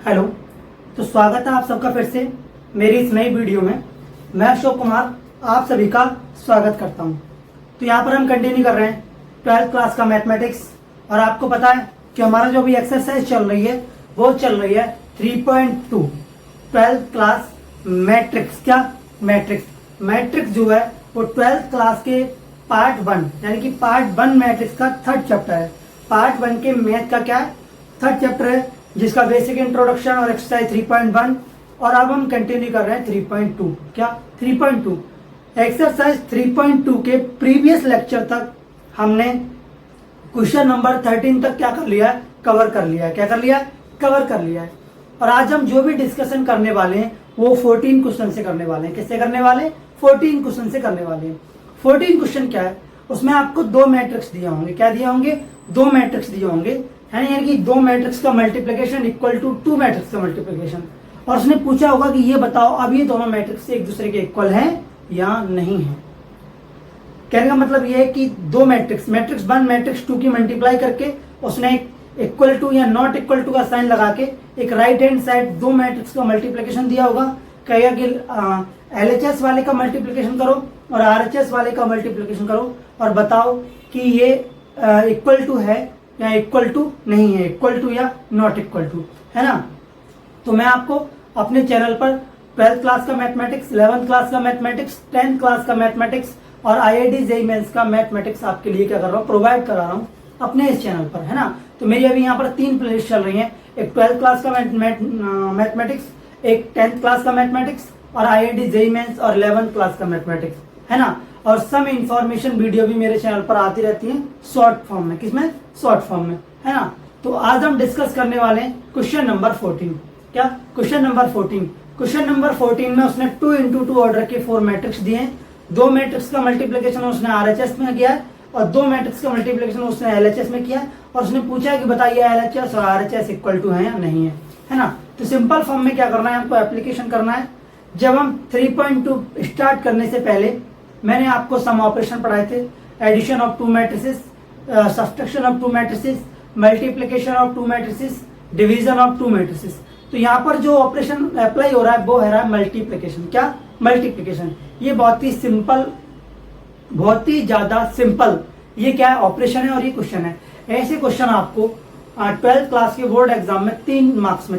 Hello. तो स्वागत है आप सबका फिर से मेरी इस नई वीडियो में। मैं अशोक कुमार आप सभी का स्वागत करता हूं। तो यहाँ पर हम कंटिन्यू कर रहे हैं 12th क्लास का मैथमेटिक्स। और आपको पता है कि हमारा जो भी एक्सरसाइज चल रही है वो चल रही है 3.2 12th क्लास मैट्रिक्स। क्या मैट्रिक्स जो है वो 12th क्लास के पार्ट 1 यानी कि पार्ट 1 मैट्रिक्स का 3rd चैप्टर है। पार्ट 1 के मैथ का क्या है 3rd चैप्टर है, जिसका बेसिक इंट्रोडक्शन और एक्सरसाइज 3.1। और अब हम कंटिन्यू कर रहे हैं 3.2। क्या 3.2 एक्सरसाइज 3.2 के प्रीवियस लेक्चर तक हमने क्वेश्चन नंबर 13 तक क्या कर लिया है, कवर कर लिया है। क्या कर लिया है, कवर कर लिया है। और आज हम जो भी डिस्कशन करने वाले हैं वो 14 क्वेश्चन से करने वाले हैं। किससे करने वाले हैं, 14 क्वेश्चन से करने वाले हैं। 14 क्वेश्चन क्या है, उसमें आपको दो मैट्रिक्स दिए होंगे। क्या दिए होंगे, दो मैट्रिक्स दिए होंगे, है ना। यानी कि दो मैट्रिक्स का multiplication equal to two matrix का मल्टीप्लिकेशन। और उसने पूछा होगा कि ये बताओ अब ये दोनों मैट्रिक्स एक दूसरे के इक्वल हैं या नहीं है। कहने का मतलब ये है कि दो मैट्रिक्स 1 मैट्रिक्स 2 की मल्टीप्लाई करके उसने एक इक्वल टू या नॉट इक्वल टू का साइन लगा के एक राइट हैंड साइड दो मैट्रिक्स का मल्टीप्लिकेशन दिया होगा। कहेगा कि LHS वाले का मल्टीप्लिकेशन करो और RHS वाले का मल्टीप्लिकेशन करो और बताओ कि ये इक्वल टू है या इक्वल टू नहीं है, इक्वल टू या नॉट इक्वल टू, है ना। तो मैं आपको अपने चैनल पर 12th क्लास का मैथमेटिक्स, 11th क्लास का मैथमेटिक्स, 10th क्लास का मैथमेटिक्स और IIT JEE मेंस का मैथमेटिक्स आपके लिए क्या कर रहा हूँ, प्रोवाइड करा रहा हूँ अपने इस चैनल पर, है ना। तो मेरी अभी यहाँ पर 3 प्लेलिस्ट चल रही हैं, एक 12th क्लास का मैथमेटिक्स, एक 10th क्लास का मैथमेटिक्स और IIT JEE मेंस और 11th क्लास का मैथमेटिक्स, है ना। और सम इंफॉर्मेशन वीडियो भी मेरे चैनल पर आती रहती है शॉर्ट फॉर्म में। किसमें, शॉर्ट फॉर्म में, है ना। तो आज हम डिस्कस करने वाले हैं क्वेश्चन नंबर 14। क्या क्वेश्चन नंबर 14, क्वेश्चन नंबर 14 में उसने 2 into 2 ऑर्डर के 4 मैट्रिक्स दिए हैं। दो मैट्रिक्स का मल्टीप्लिकेशन उसने RHS में किया है और दो मैट्रिक्स का मल्टीप्लिकेशन उसने LHS में किया है। और उसने पूछा है कि बताइए LHS और RHS इक्वल टू है या नहीं है ना। तो सिंपल फॉर्म में क्या करना है, हमको एप्लीकेशन करना है। जब हम 3.2 स्टार्ट करने से पहले मैंने आपको सम ऑपरेशन पढ़ाए थे, addition of two matrices, subtraction of two matrices, multiplication of two matrices, division of two matrices. तो यहाँ पर जो ऑपरेशन अप्लाई हो रहा है वो है रहा है मल्टीप्लिकेशन। क्या, मल्टीप्लिकेशन। ये बहुत ही सिंपल, बहुत ही ज्यादा सिंपल ये क्या है, ऑपरेशन है और ये क्वेश्चन है। ऐसे क्वेश्चन आपको 12th क्लास के बोर्ड एग्जाम में 3 मार्क्स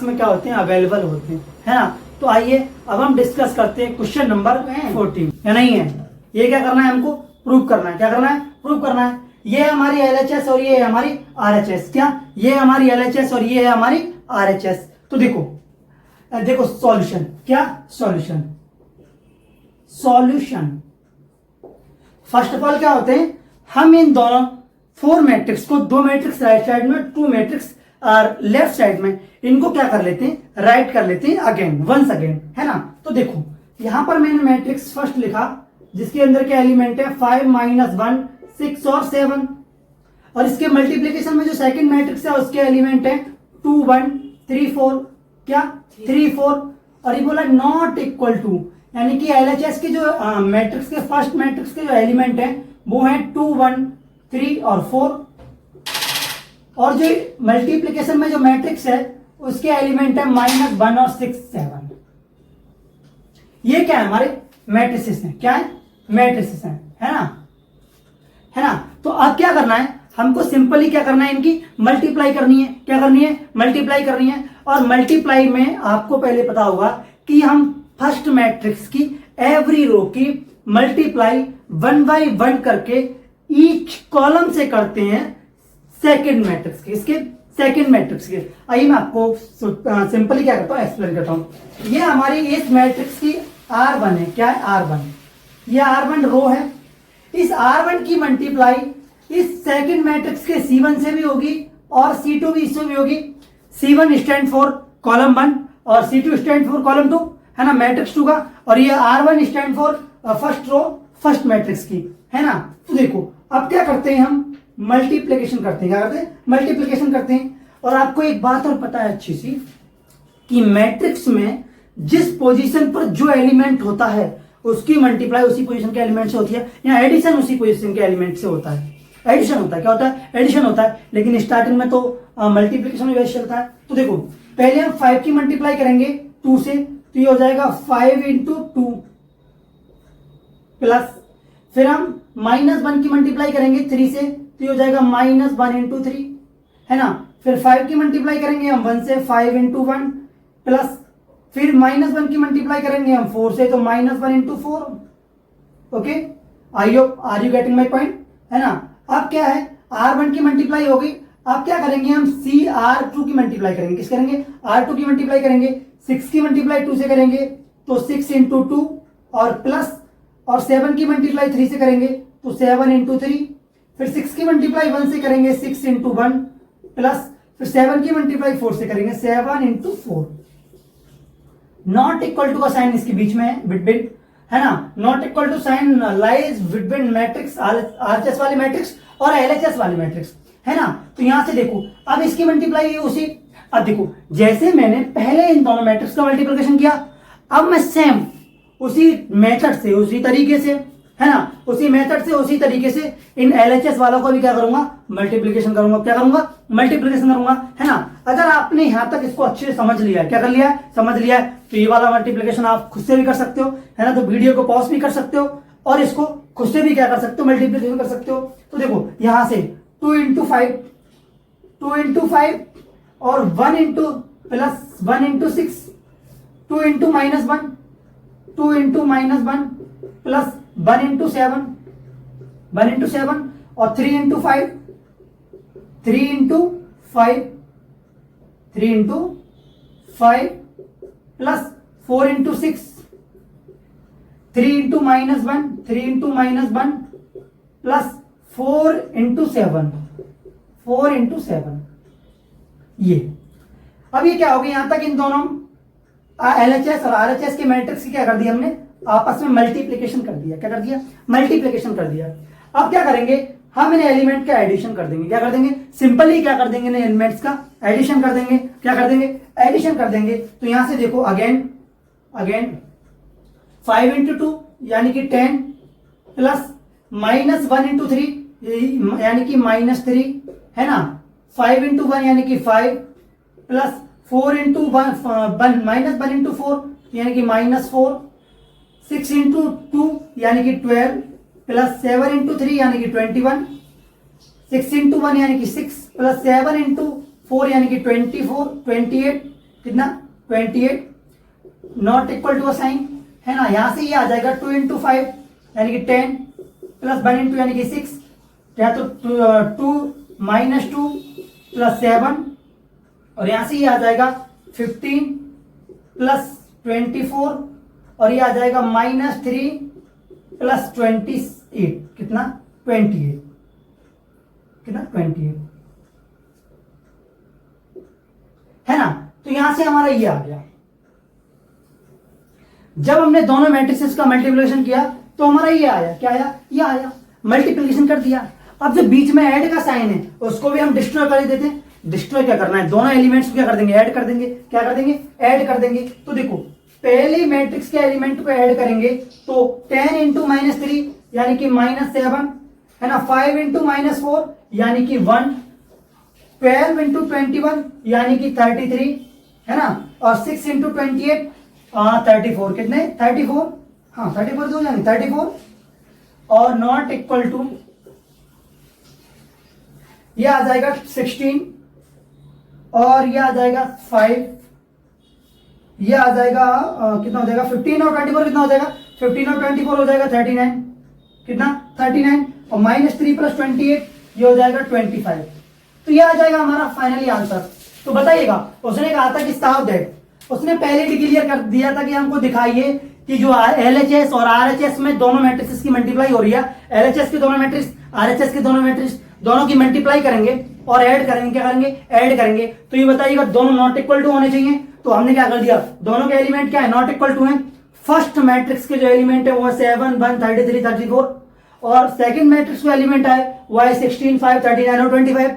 में क्या होते हैं, अवेलेबल होते हैं, है ना। तो आइए अब हम डिस्कस करते हैं क्वेश्चन नंबर 14 या नहीं है। ये क्या करना है, हमको प्रूव करना है। क्या करना है, प्रूव करना है। ये है हमारी LHS और ये है हमारी RHS। क्या, ये है हमारी LHS और ये है हमारी RHS। तो देखो सॉल्यूशन। क्या, सॉल्यूशन। फर्स्ट ऑफ ऑल क्या होते हैं, हम इन दोनों 4 मैट्रिक्स को, दो मैट्रिक्स राइट साइड में, 2 मैट्रिक्स और लेफ्ट साइड में, इनको क्या कर लेते हैं, राइट कर लेते हैं अगेन, वंस अगेन, है ना। तो देखो यहां पर मैंने मैट्रिक्स फर्स्ट लिखा जिसके अंदर के एलिमेंट है 5 - 1 6 और 7। और इसके मल्टीप्लीकेशन में जो सेकंड मैट्रिक्स है उसके एलिमेंट है 2 1 3 4। क्या, 3 4। और ये बोला नॉट इक्वल टू, यानी कि LHS के जो मैट्रिक्स के फर्स्ट मैट्रिक्स के जो एलिमेंट है वो है 2 1 3 और 4। और जो मल्टीप्लिकेशन में जो मैट्रिक्स है उसके एलिमेंट है -1 और 6 7। ये क्या है, हमारे मैट्रिसेस हैं। क्या है, मैट्रिसेस हैं, है ना। तो अब क्या करना है, हमको सिंपली क्या करना है, इनकी मल्टीप्लाई करनी है। क्या करनी है, मल्टीप्लाई करनी है। और मल्टीप्लाई में आपको पहले पता होगा कि हम फर्स्ट मैट्रिक्स की एवरी रो की मल्टीप्लाई 1 by 1 करके ईच कॉलम से करते हैं सेकंड मैट्रिक्स के, इसके सेकंड मैट्रिक्स के। आइए मैं आपको सिंपली क्या करता हूं, एक्सप्लेन करता हूं। ये हमारी इस मैट्रिक्स की R1 है। क्या है, R1। ये R1 रो है। इस R1 की मल्टीप्लाई इस सेकंड मैट्रिक्स के C1 से भी होगी और C2 भी इससे भी होगी। C1 स्टैंड फॉर कॉलम 1 और C2 स्टैंड फॉर कॉलम 2, है ना, मैट्रिक्स 2 का। और ये R1 stand for first row, first matrix की, है ना। तो देखो अब क्या करते हैं, हम मल्टीप्लिकेशन करते हैं। क्या करते हैं, मल्टीप्लिकेशन करते हैं। और आपको एक बात और पता है अच्छी सी कि मैट्रिक्स में जिस पोजीशन पर जो एलिमेंट होता है उसकी मल्टीप्लाई उसी पोजीशन के एलिमेंट से होती है, या एडिशन उसी पोजीशन के एलिमेंट से होता है। एडिशन होता है, क्या होता है, एडिशन होता है। लेकिन स्टार्टिंग में तो मल्टीप्लिकेशन में वैसे चलता है। तो देखो पहले हम 5 की मल्टीप्लाई करेंगे 2 से, तो ये हो जाएगा 5 इंटू 2 प्लस, फिर हम -1 की मल्टीप्लाई करेंगे 3 से, तो ये हो जाएगा -1 इंटू 3, है ना। फिर 5 की मल्टीप्लाई करेंगे हम 1 से, 5 इंटू 1 प्लस, फिर -1 की मल्टीप्लाई करेंगे हम 4 से, तो -1 into 4। Okay, I hope are you getting my point, है ना। अब क्या है, R1 की मल्टीप्लाई हो गई, अब क्या करेंगे हम CR2 की मल्टीप्लाई करेंगे, किस करेंगे, R2 की मल्टीप्लाई करेंगे। 6 की मल्टीप्लाई 2 से करेंगे तो 6 इंटू 2 और प्लस, और 7 की मल्टीप्लाई 3 से करेंगे तो 7 इंटू 3, फिर 6 की मल्टीप्लाई 1 से करेंगे 6 इंटू 1 प्लस, फिर 7 की मल्टीप्लाई 4 से करेंगे 7 इंटू 4। नॉट इक्वल टू का साइन इसके बीच में है बिटवीन, है ना। Not equal to sign lies between matrix RHS वाली मैट्रिक्स और एलएचएस वाली मैट्रिक्स, है ना। तो यहां से देखो, अब इसकी मल्टीप्लाई उसी, अब देखो जैसे मैंने पहले इन दोनों मैट्रिक्स का मल्टीप्लिकेशन किया, अब मैं सेम उसी मेथड से, उसी तरीके से, है ना, उसी मेथड से उसी तरीके से इन एलएचएस वालों को भी क्या करूंगा, मल्टीप्लिकेशन करूंगा। क्या करूंगा, मल्टीप्लिकेशन करूंगा, है ना। अगर आपने यहां तक इसको अच्छे से समझ लिया है, क्या कर लिया है, समझ लिया है, तो ये वाला मल्टीप्लिकेशन आप खुद से भी कर सकते हो, है ना। तो वीडियो को पॉज भी कर सकते हो और इसको खुद से भी क्या कर सकते हो, मल्टीप्लिकेशन कर सकते हो। तो देखो यहां से 2 इंटू 5 और 1 into plus 1 into 6, 2 into -1, 2 into -1 plus 1 into 7, 1 into 7 और 3 into 5, 3 into 5, 3 into 5 plus 4 into 6, 3 into -1, 3 into -1 plus 4 into 7, 4 into 7। ये अब ये क्या हो गया, यहां तक इन दोनों एलएचएस और आरएचएस के मैट्रिक्स की क्या कर दिया हमने, आपस में मल्टीप्लिकेशन कर दिया। क्या कर दिया, मल्टीप्लिकेशन कर दिया। अब क्या करेंगे, हम इन एलिमेंट का एडिशन कर देंगे। क्या कर देंगे, सिंपली क्या कर देंगे, इन एलिमेंट्स का एडिशन कर देंगे। क्या कर देंगे, एडिशन कर देंगे। तो यहां से देखो अगेन 5 इंटू 2 यानी कि 10 प्लस -1 इंटू 3 यानी कि -3, है ना। 5 इंटू 1 यानी कि 5 प्लस 4 इंटू -1 इंटू 4 यानी कि -4, 6 इंटू 2 यानी कि 12 प्लस 7 इंटू 3 यानी कि 21, 6 इंटू 1 यानी कि 6 प्लस 7 इंटू 4 यानी कि 24, 28, कितना 28। नॉट इक्वल टू साइन, है ना। यहां से ये आ जाएगा 2 इंटू 5 यानी कि 10 प्लस 1 इंटू यानी कि 6, या तो 2 -2 प्लस 7, और यहां से ये आ जाएगा 15 प्लस 24, और ये आ जाएगा -3 प्लस 28, कितना 28, कितना 28, है ना। तो यहां से हमारा ये आ गया। जब हमने दोनों मैट्रिसेस का मल्टीप्लिकेशन किया तो हमारा ये आया, क्या आया, ये आया, मल्टीप्लिकेशन कर दिया। अब जो बीच में ऐड का साइन है उसको भी हम डिस्ट्रॉय कर देते हैं। डिस्ट्रॉय क्या करना है, दोनों एलिमेंट्स को क्या कर देंगे, ऐड कर देंगे। क्या कर देंगे, ऐड कर देंगे। तो देखो पहले मैट्रिक्स के एलिमेंट को ऐड करेंगे तो 10 इंटू -3 यानी कि -7, है ना। 5 इंटू -4 यानी कि 1, 12 इंटू 21 यानी कि 33, है ना। और 6 इंटू 28 34, कितने 34, हाँ 34 तो जाएंगे 34, और नॉट इक्वल टू ये आ जाएगा 16, और ये आ जाएगा 5, ये आ जाएगा कितना हो जाएगा 15 और 24 कितना हो जाएगा, 15 और 24 हो जाएगा 39, कितना 39, और -3 प्लस 28 ये हो जाएगा 25। तो ये आ जाएगा हमारा फाइनली आंसर। तो बताइएगा, उसने कहा था कि साफ दैट, उसने पहले डिक्लेयर कर दिया था कि हमको दिखाइए कि जो एलएचएस और आरएचएस में दोनों मैट्रिक्स की मल्टीप्लाई हो रही है, एलएचएस के दोनों मैट्रिक्स, आरएचएस के दोनों मैट्रिक्स, दोनों की मल्टीप्लाई करेंगे और ऐड करेंगे। क्या करेंगे, ऐड करेंगे। तो ये बताइएगा दोनों नॉट इक्वल टू होने चाहिए। तो हमने क्या कर दिया, दोनों के एलिमेंट क्या है, नॉट इक्वल टू है। फर्स्ट मैट्रिक्स के जो एलिमेंट है वो है 7, 1, 33, 34, और सेकंड मैट्रिक्स का एलिमेंट है वो है 16, 5, 39 और 25।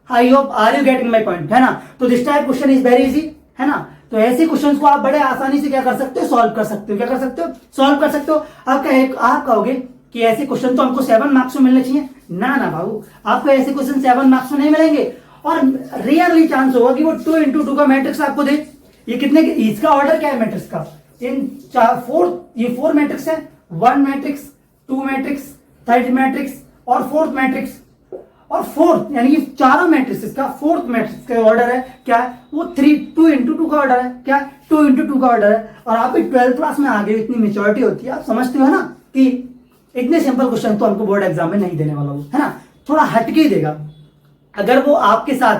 I hope are you getting my point, है ना। तो this type question is very easy, है ना। तो ऐसे क्वेश्चंस को आप बड़े आसानी से क्या कर सकते हो, सॉल्व कर सकते हो। क्या कर सकते हो, सॉल्व कर सकते हो। आप कहोगे कि ऐसे क्वेश्चन तो हमको 7 मार्क्स में मिलने चाहिए। ना ना बाबू, आपको ऐसे क्वेश्चन 7 मार्क्स में नहीं मिलेंगे। और रेयरली चांस होगा कि वो 2 इंटू 2 का मैट्रिक्स आपको दे। ये कितने, इसका ऑर्डर क्या है मैट्रिक्स का, इन 4 मैट्रिक्स है, 1 मैट्रिक्स, 2 मैट्रिक्स, 3rd मैट्रिक्स और 4th मैट्रिक्स। और 4th यानी कि चारों मैट्रिक्स का 4th मैट्रिक्स का ऑर्डर है क्या है, वो 2 इंटू 2 का ऑर्डर है, क्या 2 इंटू 2 का ऑर्डर है। और आप 12th क्लास में आगे इतनी मेच्योरिटी होती है, आप समझते हो ना कि इतने सिंपल क्वेश्चन तो हमको बोर्ड एग्जाम में नहीं देने वाला वो, है ना, थोड़ा हटके ही देगा। अगर वो आपके साथ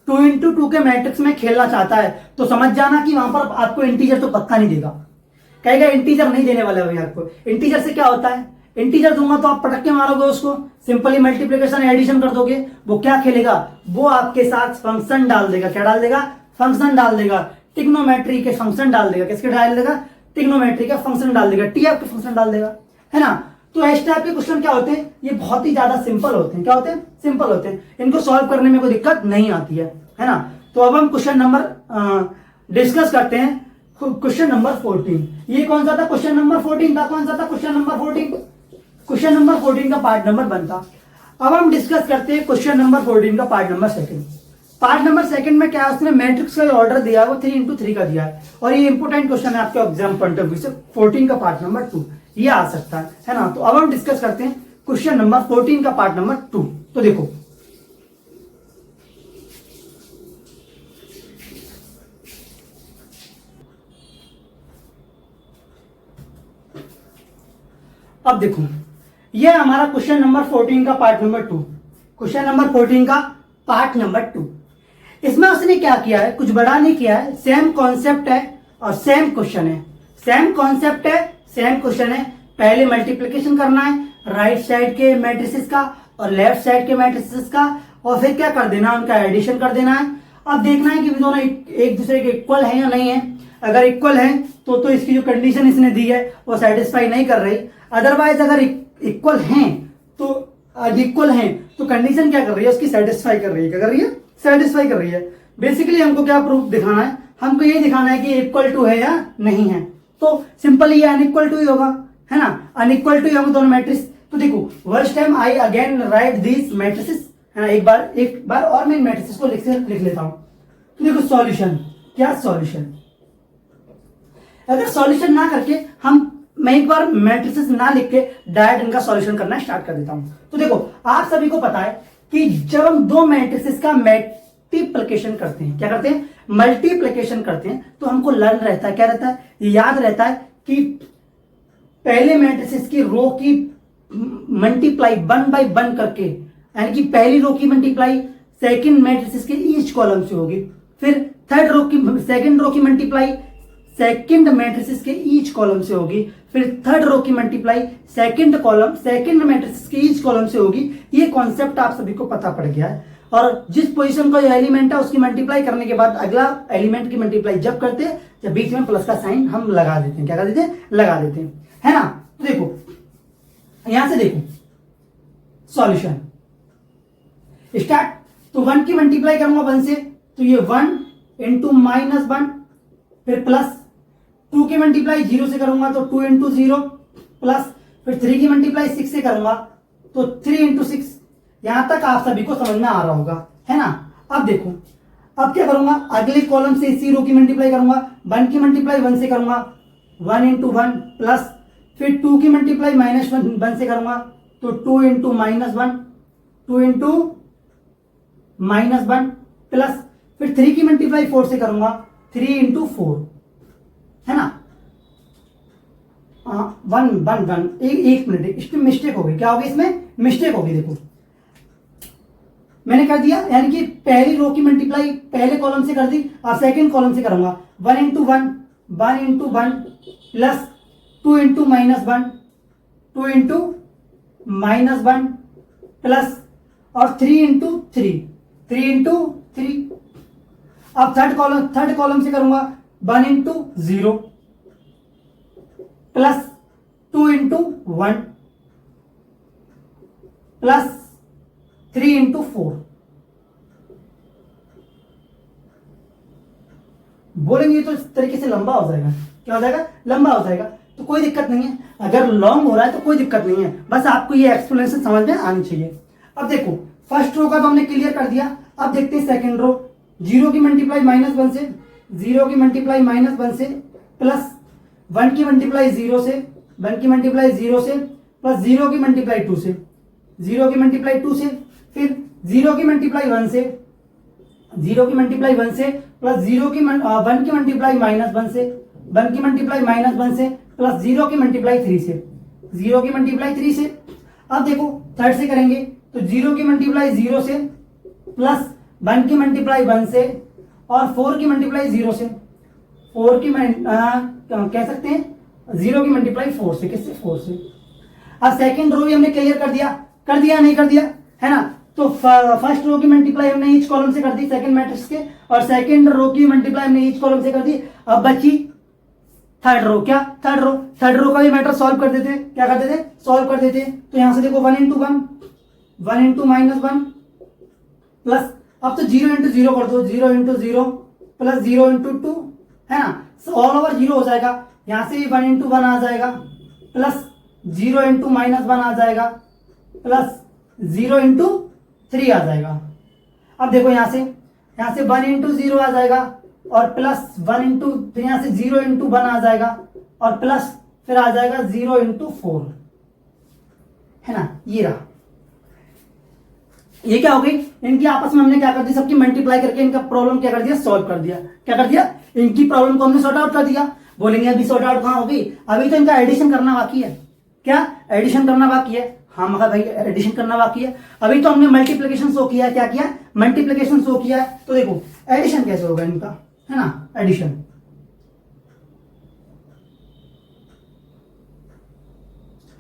2 इंटू 2 के मैट्रिक्स में खेलना चाहता है तो समझ जाना कि वहां पर आपको इंटीजर तो पक्का नहीं देगा, कहेगा इंटीजर नहीं देने वाले भैया आपको। इंटीजर से क्या होता है, इंटीजर दूंगा तो आप पटक के मारोगे उसको, सिंपली मल्टीप्लिकेशन एडिशन कर दोगे। वो क्या खेलेगा, वो आपके साथ फंक्शन डाल देगा। क्या डाल देगा, फंक्शन डाल देगा, ट्रिग्नोमेट्री के फंक्शन डाल देगा। किसके डाल देगा, ट्रिग्नोमेट्री का फंक्शन डाल देगा, टीएफ के फंक्शन डाल देगा, है ना। तो इस टाइप के क्वेश्चन क्या होते हैं, ये बहुत ही ज्यादा सिंपल होते हैं। क्या होते हैं, सिंपल होते हैं, इनको सॉल्व करने में कोई दिक्कत नहीं आती है ना। तो अब हम क्वेश्चन नंबर डिस्कस करते हैं, क्वेश्चन नंबर 14। ये कौन सा था, क्वेश्चन नंबर 14 था। कौन सा था, क्वेश्चन नंबर 14, क्वेश्चन नंबर 14 का पार्ट नंबर 1 था। अब हम डिस्कस करते हैं क्वेश्चन नंबर 14 का पार्ट नंबर 2। पार्ट नंबर 2 में क्या है, उसने मैट्रिक्स का ऑर्डर दिया है वो 3 इंटू 3 का दिया है। और ये इंपोर्टेंट क्वेश्चन है आपके एग्जाम पॉइंट ऑफ व्यू से, 14 का पार्ट नंबर 2 ये आ सकता है ना। तो अब हम डिस्कस करते हैं क्वेश्चन नंबर 14 का पार्ट नंबर 2। तो देखो अब देखो, ये हमारा क्वेश्चन नंबर 14 का पार्ट नंबर 2, क्वेश्चन नंबर 14 का पार्ट नंबर 2। इसमें उसने क्या किया है, कुछ बड़ा नहीं किया है, सेम कॉन्सेप्ट है और सेम क्वेश्चन है। सेम कॉन्सेप्ट है, सेम क्वेश्चन है। पहले मल्टीप्लिकेशन करना है राइट साइड के मैट्रिसेस का और लेफ्ट साइड के मैट्रिसेस का, और फिर क्या कर देना, उनका एडिशन कर देना है। अब देखना है कि दोनों एक दूसरे के इक्वल है या नहीं है। अगर इक्वल है तो इसकी जो कंडीशन इसने दी है वो सेटिस्फाई नहीं कर रही। अदरवाइज अगर इक्वल हैं तो कंडीशन क्या कर रही है, उसकी सेटिस्फाई कर रही है। क्या कर रही है, सेटिस्फाई कर रही है। बेसिकली हमको क्या प्रूफ दिखाना है, हमको ये दिखाना है कि इक्वल टू है या नहीं है। तो सिंपली ये अनइक्वल टू ही होगा, है ना, अनइक्वल टू ही होगा दोनों मैट्रिक्स। तो देखो first time I again right this matrices, है ना, एक बार और मैं इन मैट्रिसेस को लिख लेता हूं। तो देखो सॉल्यूशन, क्या सॉल्यूशन, अगर सॉल्यूशन ना करके मैं एक बार मैट्रिसेस ना लिख के डायरेक्ट इनका सॉल्यूशन करना स्टार्ट कर देता हूं। तो देखो आप सभी को पता है कि जब हम दो मैट्रिसेस का मल्टीप्लिकेशन करते हैं, क्या करते हैं, मल्टीप्लिकेशन करते हैं, तो हमको लर्न रहता है, क्या रहता है, याद रहता है कि पहले मैट्रिसेस की रो की मल्टीप्लाई 1 बाय 1 करके, यानी कि पहली रो की मल्टीप्लाई सेकंड मैट्रिसेस के ईच कॉलम से होगी, फिर सेकंड रो की मल्टीप्लाई सेकंड मैट्रिसेस के ईच कॉलम से होगी, फिर थर्ड रो की मल्टीप्लाई सेकंड मैट्रिसेस के ईच कॉलम से होगी। ये कॉन्सेप्ट आप सभी को पता पड़ गया है। और जिस पोजीशन का एलिमेंट है उसकी मल्टीप्लाई करने के बाद अगला एलिमेंट की मल्टीप्लाई जब करते हैं, जब बीच में प्लस का साइन हम लगा देते हैं, क्या कर देते हैं, लगा देते हैं, है ना। तो देखो यहां से देखो सॉल्यूशन स्टार्ट। तो 1 की मल्टीप्लाई करूंगा 1 से, तो ये 1 इंटू -1, फिर प्लस 2 की मल्टीप्लाई 0 से करूंगा तो 2 इंटू 0 प्लस, फिर 3 की मल्टीप्लाई 6 से करूंगा तो 3 इंटू 6। यहां तक आप सभी को समझ में आ रहा होगा, है ना। अब देखो अब क्या करूंगा, अगले कॉलम से इसी रो की मल्टीप्लाई करूंगा, 1 की मल्टीप्लाई 1 से करूंगा 1 इंटू 1 प्लस, फिर 2 की मल्टीप्लाई -1 से करूंगा तो 2 इंटू -1, 2 इंटू -1 प्लस, फिर 3 की मल्टीप्लाई 4 से करूंगा 3 इंटू 4, है ना। 1 एक मिनट, इसमें मिस्टेक होगी, क्या होगी, इसमें मिस्टेक होगी। देखो मैंने कर दिया, यानी कि पहली रो की मल्टीप्लाई पहले कॉलम से कर दी और सेकंड कॉलम से करूंगा 1 into 1 plus 2 into -1, 2 into -1 plus, और 3 इंटू 3। अब थर्ड कॉलम से करूंगा 1 into 0 plus 2 into 1 plus 3 into 4। बोलेंगे तो इस तरीके से लंबा हो जाएगा, क्या हो जाएगा, लंबा हो जाएगा। तो कोई दिक्कत नहीं है, अगर लॉन्ग हो रहा है तो कोई दिक्कत नहीं है, बस आपको ये एक्सप्लेनेशन समझ में आनी चाहिए। अब देखो फर्स्ट रो का तो हमने क्लियर कर दिया, अब देखते हैं सेकंड रो, 0 की मल्टीप्लाई -1 से, 0 की मल्टीप्लाई -1 से प्लस 1 की मल्टीप्लाई 0 से, 1 की मल्टीप्लाई 0 से प्लस 0 की मल्टीप्लाई 2 से, 0 की मल्टीप्लाई 2 से, फिर 0 की मल्टीप्लाई 1 से, 0 की मल्टीप्लाई 1 से प्लस 1 की मल्टीप्लाई -1 से, 1 की मल्टीप्लाई -1 से प्लस 0 की मल्टीप्लाई 3 से, 0 की मल्टीप्लाई 3 से। अब देखो थर्ड से करेंगे तो 0 की मल्टीप्लाई 0 से प्लस 1 की मल्टीप्लाई 1 से और 4 की मल्टीप्लाई 0 से, 4 की कह सकते हैं 0 की मल्टीप्लाई 4 से, किससे 4 से। अब सेकंड रो भी हमने क्लियर कर दिया नहीं कर दिया, है ना। तो फर्स्ट रो की मल्टीप्लाई हमने ईच कॉलम से कर दी सेकंड मैट्रिक्स के, और सेकंड रो की मल्टीप्लाई हमने ईच कॉलम से कर दी। अब बची थर्ड रो, क्या थर्ड रो का भी मैटर सॉल्व कर देते, क्या कर देते, सॉल्व कर देते। तो यहां से देखो 1 × 1, 1 × -1 प्लस, अब तो 0 × 0 कर दो, 0 × 0 प्लस 0 × 2, है ना, ऑल ओवर 0 हो जाएगा। यहां से भी 1 × 1 आ जाएगा प्लस 0 × -1 आ जाएगा प्लस 0 × 3 आ जाएगा। अब देखो यहां से 1 × 0 आ जाएगा और प्लस 1 × फिर यहां से 0 × 1 आ जाएगा और प्लस फिर आ जाएगा 0 × 4, है ना। ये रहा, ये क्या हो गई, इनकी आपस में हमने क्या कर दी, सबकी मल्टीप्लाई करके इनका प्रॉब्लम क्या कर दिया, सॉल्व कर दिया। क्या कर दिया, इनकी प्रॉब्लम को हमने सॉर्ट आउट कर दिया। बोलेंगे अभी सॉर्ट आउट कहां होगी, अभी तो इनका एडिशन करना बाकी है। क्या एडिशन करना बाकी है, हाँ मगर भाई एडिशन करना बाकी है। अभी तो हमने मल्टीप्लिकेशन शो किया, क्या किया, मल्टीप्लिकेशन शो किया। तो देखो एडिशन कैसे होगा इनका, है ना, एडिशन।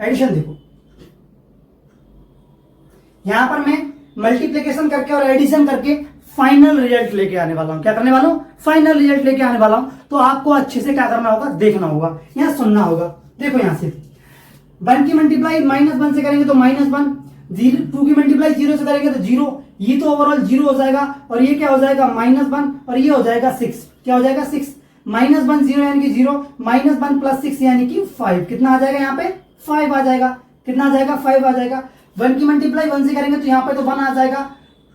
एडिशन देखो यहां पर मैं मल्टीप्लिकेशन करके और एडिशन करके फाइनल रिजल्ट लेके आने वाला हूं। क्या करने वाला हूं, फाइनल रिजल्ट लेके आने वाला हूं। तो आपको अच्छे से क्या करना होगा, देखना होगा, यहां सुनना होगा। देखो यहां से 1 की मल्टीप्लाई -1 से करेंगे तो -1, 2 की मल्टीप्लाई 0 से करेंगे तो 0, ये तो ओवरऑल 0 हो जाएगा और ये क्या हो जाएगा -1 और ये हो जाएगा 6। क्या हो जाएगा 6, -1 0 यानी कि 0, -1 प्लस 6 यानी कि 5। कितना आ जाएगा यहाँ पे, 5 आ जाएगा। कितना आ जाएगा, 5 आ जाएगा। 1 की मल्टीप्लाई 1 से करेंगे तो यहाँ पे तो 1 आ जाएगा।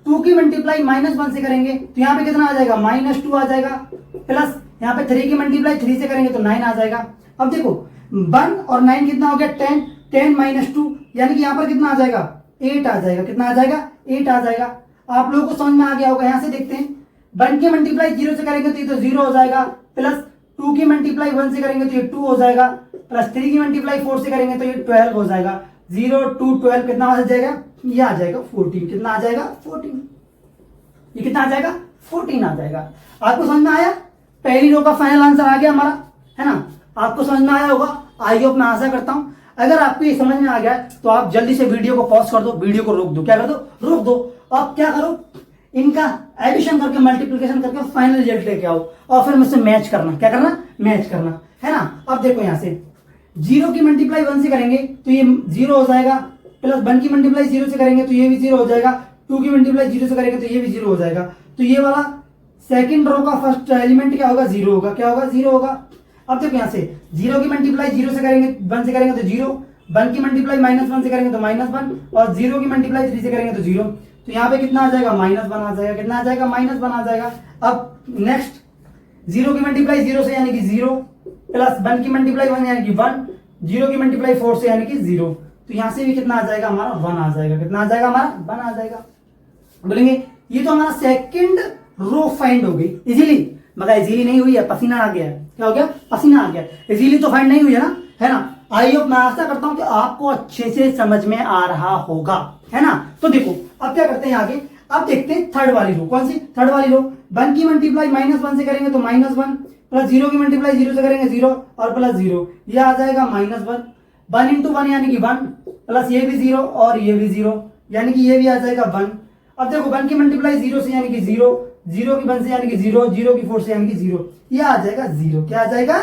2 की मल्टीप्लाई -1 से करेंगे तो यहाँ पे कितना आ जाएगा, -2 आ जाएगा। प्लस यहाँ पे 3 की मल्टीप्लाई 3 से करेंगे तो 9 आ जाएगा। अब देखो 1 और 9 कितना हो गया, 10, 10 - 2 यानी कि यहाँ पर कितना आ जाएगा, 8 आ जाएगा। कितना आ जाएगा, 8 आ जाएगा। आप लोगों को समझ में आ गया होगा। यहाँ से देखते हैं 1 की मल्टीप्लाई 0 से करेंगे तो ये तो 0 हो जाएगा, प्लस 2 की मल्टीप्लाई 1 से करेंगे तो ये 2 हो जाएगा, प्लस 3 की मल्टीप्लाई 4 से करेंगे तो ये 12 हो जाएगा। 0 2 12 कितना आ जाएगा, ये आ जाएगा 14। कितना आ जाएगा, 14। ये कितना आ जाएगा, 14 आ जाएगा। आपको समझ में आया, पहली रो का फाइनल आंसर आ गया हमारा, है ना। आपको समझ में आया होगा, आई होप मैं आशा करता हूं। अगर आपको ये समझ में आ गया तो आप जल्दी से वीडियो को पॉज कर दो, वीडियो को रोक दो। क्या कर दो, रोक दो। अब क्या करो, इनका एडिशन करके मल्टीप्लिकेशन करके फाइनल रिजल्ट लेके आओ और फिर मुझसे मैच करना। क्या करना, मैच करना, है ना। अब देखो यहां से 0 की मल्टीप्लाई 1 से करेंगे तो ये 0 हो जाएगा, प्लस 1 की मल्टीप्लाई 0 से करेंगे तो ये भी 0 हो जाएगा, 2 की मल्टीप्लाई 0 से करेंगे तो ये भी 0 हो जाएगा। तो ये वाला सेकंड रो का फर्स्ट एलिमेंट क्या होगा, 0 होगा। क्या होगा, 0 होगा। अब देखो यहां से 0 की मल्टीप्लाई 0 से करेंगे, 1 से करेंगे तो 0, 1 की मल्टीप्लाई -1 से करेंगे तो -1 और 0 की मल्टीप्लाई 3 से करेंगे तो 0। तो यहाँ पे कितना आ जाएगा, -1 आ जाएगा। कितना आ जाएगा, -1 आ जाएगा। अब नेक्स्ट 0 की मल्टीप्लाई 0 से यानी कि 0, प्लस 1 की मल्टीप्लाई 1 यानी कि 1, 0 की मल्टीप्लाई 4 से यानी कि 0। तो यहां से भी कितना आ जाएगा हमारा, 1 आ जाएगा। कितना आ जाएगा हमारा, 1 आ जाएगा। बोलेंगे ये तो हमारा सेकंड रो फाइंड हो गई इजीली, मगर इजीली नहीं हुई है, पसीना आ गया है। क्या हो गया, पसीना आ गया। इजीली तो फाइंड नहीं हुई है ना, है ना। आई होप मैं आशा करता हूं कि आपको अच्छे से समझ में आ रहा होगा, है ना। तो देखो अब क्या करते हैं आगे, अब देखते हैं थर्ड वाली रो। कौन सी, थर्ड वाली रो। 1 की मल्टीप्लाई -1 से करेंगे तो -1, प्लस 0 की मल्टीप्लाई 0 से करेंगे 0 और प्लस 0, ये आ जाएगा -1। 1 × 1 यानी कि 1, प्लस ये भी 0 और ये भी 0 यानी कि ये भी आ जाएगा 1। अब देखो 1 की मल्टीप्लाई 0 से यानी कि 0, 0 की 1 से यानी कि 0, 0 की 4 से यानी कि 0, ये आ जाएगा 0। क्या आ जाएगा,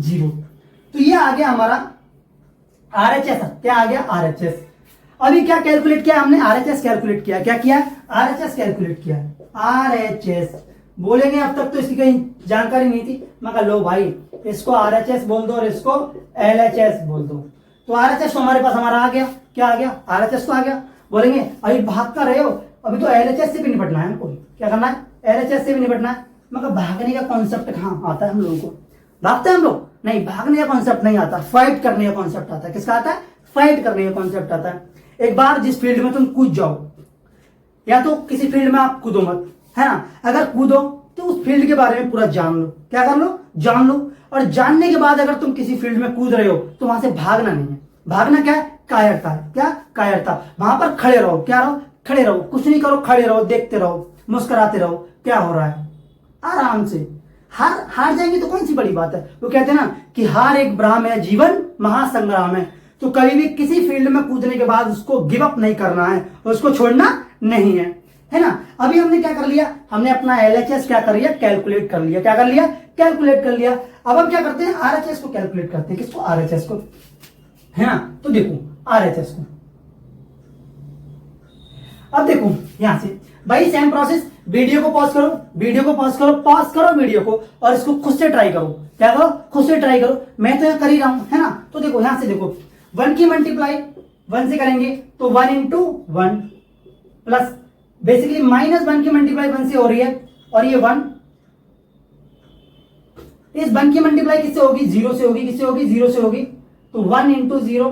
0। तो ये आ गया हमारा RHS। क्या आ गया, RHS। अभी क्या कैलकुलेट किया हमने, RHS कैलकुलेट किया। क्या किया, RHS कैलकुलेट किया। RHS बोलेंगे अब तक तो इसकी कहीं जानकारी नहीं थी, मगर लो भाई इसको RHS बोल दो और इसको LHS बोल दो। तो RHS तो हमारे पास हमारा आ गया। क्या आ गया, RHS तो आ गया। बोलेंगे अभी भाग कर रहे हो, अभी तो LHS से भी निपटना है हमको। क्या करना है, एलएचएस से भी निपटना है। मगर भागने का कॉन्सेप्ट कहाँ आता है हम लोगों को? भागते हैं हम लोग? नहीं, भागने का कॉन्सेप्ट नहीं आता, फाइट करने का कॉन्सेप्ट आता है। किसका आता है? फाइट करने का कॉन्सेप्ट आता है। एक बार जिस फील्ड में तुम कूद जाओ, या तो किसी फील्ड में आप कूदो मत, है ना, अगर कूदो तो उस फील्ड के बारे में पूरा जान लो। क्या कर लो? जान लो। और जानने के बाद अगर तुम किसी फील्ड में कूद रहे हो तो वहां से भागना नहीं है। भागना क्या है? कायरता है। क्या? कायरता। वहां पर खड़े रहो। क्या रहो? खड़े रहो, कुछ नहीं करो, खड़े रहो, देखते रहो, मुस्कुराते रहो, क्या हो रहा है, आराम से। हार जाएंगे तो कौन सी बड़ी बात है? वो कहते हैं ना कि हार एक ब्राह्म है, जीवन महासंग्राम है। तो कभी भी किसी फील्ड में कूदने के बाद उसको गिव अप नहीं करना है, उसको छोड़ना नहीं है ना। अभी हमने क्या कर लिया? हमने अपना एलएचएस क्या कर लिया? कैलकुलेट कर लिया। क्या कर लिया? कैलकुलेट कर लिया। अब हम क्या करते हैं? आरएचएस को कैलकुलेट करते हैं। किसको? आरएचएस को, है ना। तो देखो आरएचएस को, अब देखो यहां से भाई सेम प्रोसेस। वीडियो को पॉज करो, वीडियो को पॉज करो, पॉज करो वीडियो को, और इसको खुद से ट्राई करो। क्या करो? खुद से ट्राई करो। मैं तो यहां कर ही रहा हूं, है ना। तो देखो यहां से देखो, 1 की मल्टीप्लाई 1 से करेंगे तो 1 इंटू 1 प्लस बेसिकली -1 की मल्टीप्लाई 1 से हो रही है, और ये 1, इस 1 की मल्टीप्लाई किससे होगी? 0 से होगी। किससे होगी? 0 से होगी। तो 1 इंटू 0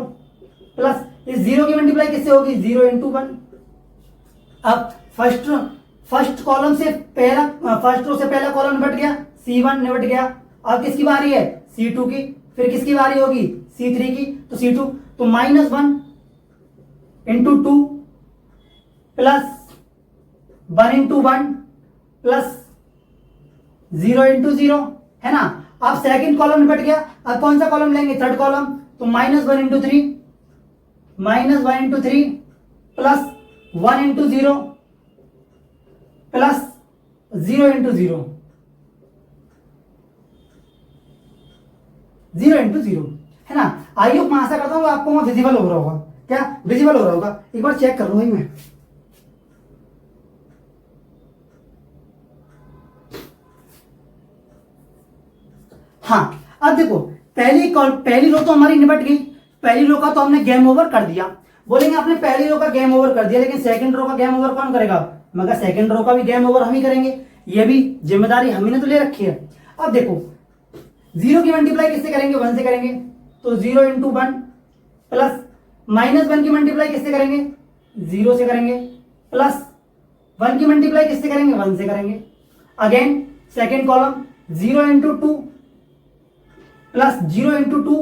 प्लस इस 0 की मल्टीप्लाई किससे होगी? 0 इंटू 1। अब फर्स्ट कॉलम से पहला, फर्स्ट रो से पहला कॉलम निपट गया, C1 निपट गया। अब किसकी बारी है? C2 की। फिर किसकी बारी होगी? C3 की। तो C2, तो -1 into 2 plus 1 into 1 plus 0 into 0, है ना। अब सेकंड कॉलम निपट गया। अब कौन सा कॉलम लेंगे? Third column. तो -1 into 3, -1 into 3 plus 1 into 0 plus 0 into 0, 0 into 0, है ना। आई होप मैं आशा करता हूँ आपको वहां विजिबल हो रहा होगा। क्या विजिबल हो रहा होगा? एक बार चेक कर लो भाई। मैं हाँ, अब देखो पहली रो तो हमारी निपट गई। पहली रो का तो हमने गेम ओवर कर दिया। बोलेंगे आपने पहली रो का गेम ओवर कर दिया, लेकिन सेकंड रो का गेम ओवर कौन करेगा? मगर सेकंड रो का भी गेम ओवर हम ही करेंगे। ये भी जिम्मेदारी हम ही ने तो ले रखी है। अब देखो 0 की मल्टीप्लाई किससे करेंगे? 1 से करेंगे। तो 0 इंटू 1 प्लस -1 की मल्टीप्लाई किससे करेंगे? 0 से करेंगे। प्लस 1 की मल्टीप्लाई किससे करेंगे? 1 से करेंगे। Again second column 0 into 2 plus 0 into 2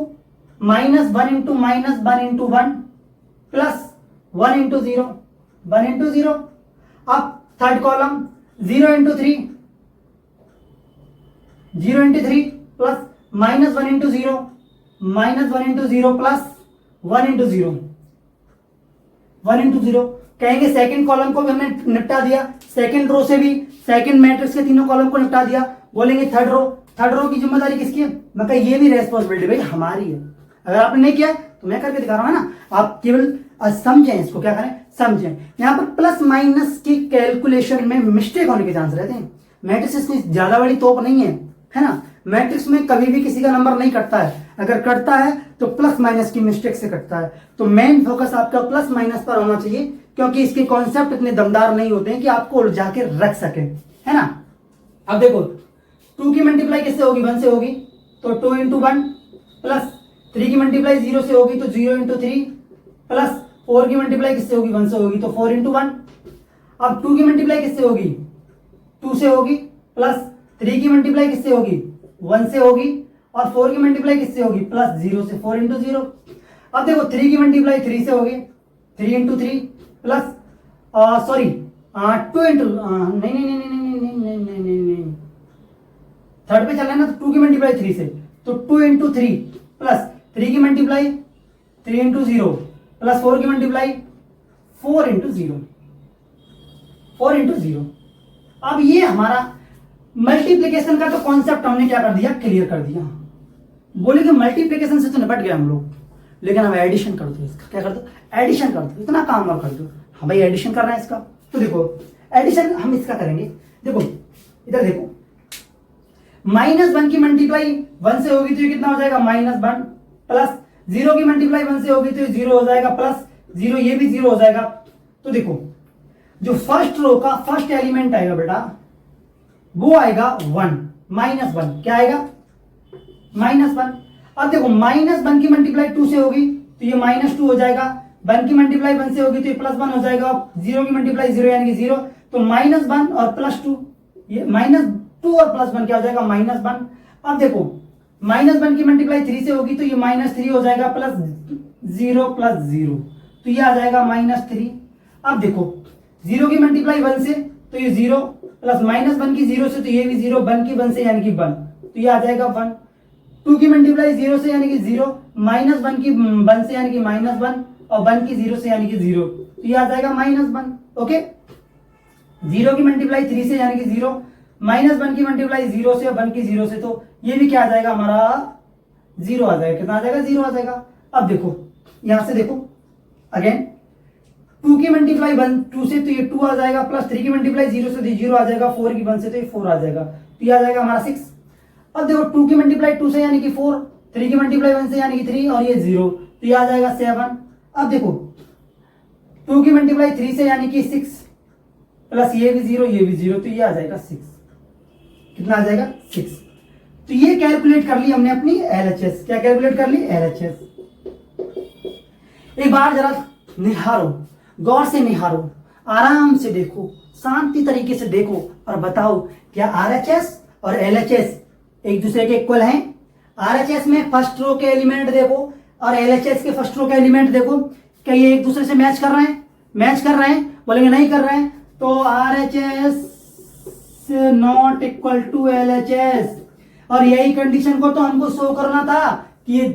-1 into -1 into 1 plus 1 into 0, 1 into 0। अब third column 0 into 3, 0 into 3 plus -1 into 0, -1 into 0 plus 1 into 0, 1 into 0। कहेंगे सेकंड कॉलम को भी हमने निपटा दिया। सेकंड रो से भी सेकंड मैट्रिक्स के तीनों कॉलम को निपटा दिया। बोलेंगे थर्ड रो की जिम्मेदारी किसकी है? मैं कहा ये भी रेस्पॉन्सिबिलिटी भाई हमारी है। अगर आपने नहीं किया तो मैं करके दिखा रहा हूं ना, आप केवल समझें इसको। क्या करें? समझें। यहां पर प्लस माइनस की कैलकुलेशन में मिस्टेक होने के चांस रहते हैं। मैट्रिक्स कोई ज्यादा बड़ी तोप नहीं है ना। मैट्रिक्स में कभी भी किसी का नंबर नहीं कटता है। अगर कटता है तो प्लस माइनस की मिस्टेक से कटता है। तो मेन फोकस आपका प्लस माइनस पर होना चाहिए, क्योंकि इसके कॉन्सेप्ट इतने दमदार नहीं होते हैं कि आपको उलझा के रख सके, है ना। अब देखो 2 की मल्टीप्लाई किससे होगी? 1 से होगी। तो 2 इंटू 1 प्लस 3 की मल्टीप्लाई 0 से होगी तो 0 इंटू 3 प्लस 4 की मल्टीप्लाई किससे होगी? 1 से होगी तो 4 इंटू 1। अब 2 की मल्टीप्लाई किससे होगी? 2 से होगी। प्लस 3 की मल्टीप्लाई किससे होगी? 1 से होगी। और 4 की मल्टीप्लाई किससे होगी? प्लस 0 से, 4 इंटू 0। अब देखो 3 की मल्टीप्लाई 3 से होगी, 3 इंटू 3 प्लस सॉरी 2 इंटू नहीं नहीं नहीं नहीं नहीं नहीं नहीं नहीं नहीं नहीं थर्ड पे चलना है ना। तो 2 की मल्टीप्लाई 3 से, तो 2 इंटू 3 प्लस 3 की मल्टीप्लाई 3 इंटू 0 प्लस 4 की मल्टीप्लाई 4 इंटू 0, 4 इंटू 0। अब ये हमारा मल्टीप्लीकेशन का तो कॉन्सेप्ट हमने क्या कर दिया? क्लियर कर दिया। बोले कि मल्टीप्लीकेशन से तो निपट गया हम लोग, लेकिन हम एडिशन कर दो इसका। क्या कर दो? एडिशन कर दो। इतना काम और कर दो। हाँ भाई एडिशन करना है इसका। तो देखो एडिशन हम इसका करेंगे। देखो इधर देखो, -1 की मल्टीप्लाई 1 से होगी तो ये कितना हो जाएगा? -1 प्लस 0 की मल्टीप्लाई 1 से होगी तो ये 0 हो जाएगा, प्लस 0 ये भी 0 हो जाएगा। तो देखो जो फर्स्ट रो का फर्स्ट एलिमेंट आएगा बेटा वो आएगा 1, -1। क्या आएगा? -1। अब देखो -1 की मल्टीप्लाई 2 से होगी तो ये -2 हो जाएगा, 1 की मल्टीप्लाई 1 से होगी तो ये +1 हो जाएगा, 0 की मल्टीप्लाई 0 यानी कि 0, तो -1 और +2, ये -2 और +1 क्या हो जाएगा? -1। अब देखो -1 की मल्टीप्लाई 3 से होगी तो ये -3 हो जाएगा, +0 +0 तो ये आ जाएगा -3। अब देखो 0 की मल्टीप्लाई 1 से तो ये 0, प्लस -1 की 0 से तो ये भी 0, 1 की 1 से यानी कि 1 तो ये आ जाएगा 1। 2 की मल्टीप्लाई 0 से यानी कि 0, -1 की 1 से यानी कि -1 और 1 की 0 से यानी कि 0 तो ये आ जाएगा -1। ओके, 0 की मल्टीप्लाई 3 से यानी कि 0, -1 की मल्टीप्लाई 0 से और 1 की 0 से तो ये भी क्या आ जाएगा? हमारा 0 आ जाएगा। कितना आ जाएगा? 0 आ जाएगा। अब देखो यहां से देखो अगेन 2 की मल्टीप्लाई 2 से तो ये 2 आ जाएगा, प्लस 3 की मल्टीप्लाई 0 से तो 0 आ जाएगा, 4 की 1 से तो ये 4 आ जाएगा, तो ये आ जाएगा हमारा 6। अब देखो 2 की मल्टीप्लाई 2 से यानी कि 4, 3 की मल्टीप्लाई 1 से यानी कि 3 और ये 0 तो ये आ जाएगा 7। अब देखो 2 की मल्टीप्लाई 3 से यानी कि 6, प्लस ये भी 0 ये भी 0 तो ये आ जाएगा 6। कितना आ जाएगा? 6। तो ये कैलकुलेट कर ली हमने अपनी LHS। क्या कैलकुलेट कर ली? LHS। एक बार जरा निहारो, गौर से निहारो, आराम से देखो, शांति तरीके से देखो और बताओ क्या RHS और LHS एक दूसरे के इक्वल हैं? RHS में फर्स्ट रो के एलिमेंट देखो और LHS के फर्स्ट रो के एलिमेंट देखो, क्या ये एक दूसरे से मैच कर रहे हैं? मैच कर रहे हैं? बोलेंगे नहीं कर रहे हैं, तो RHS not equal to LHS। और यही कंडीशन को तो हमको शो करना था कि ये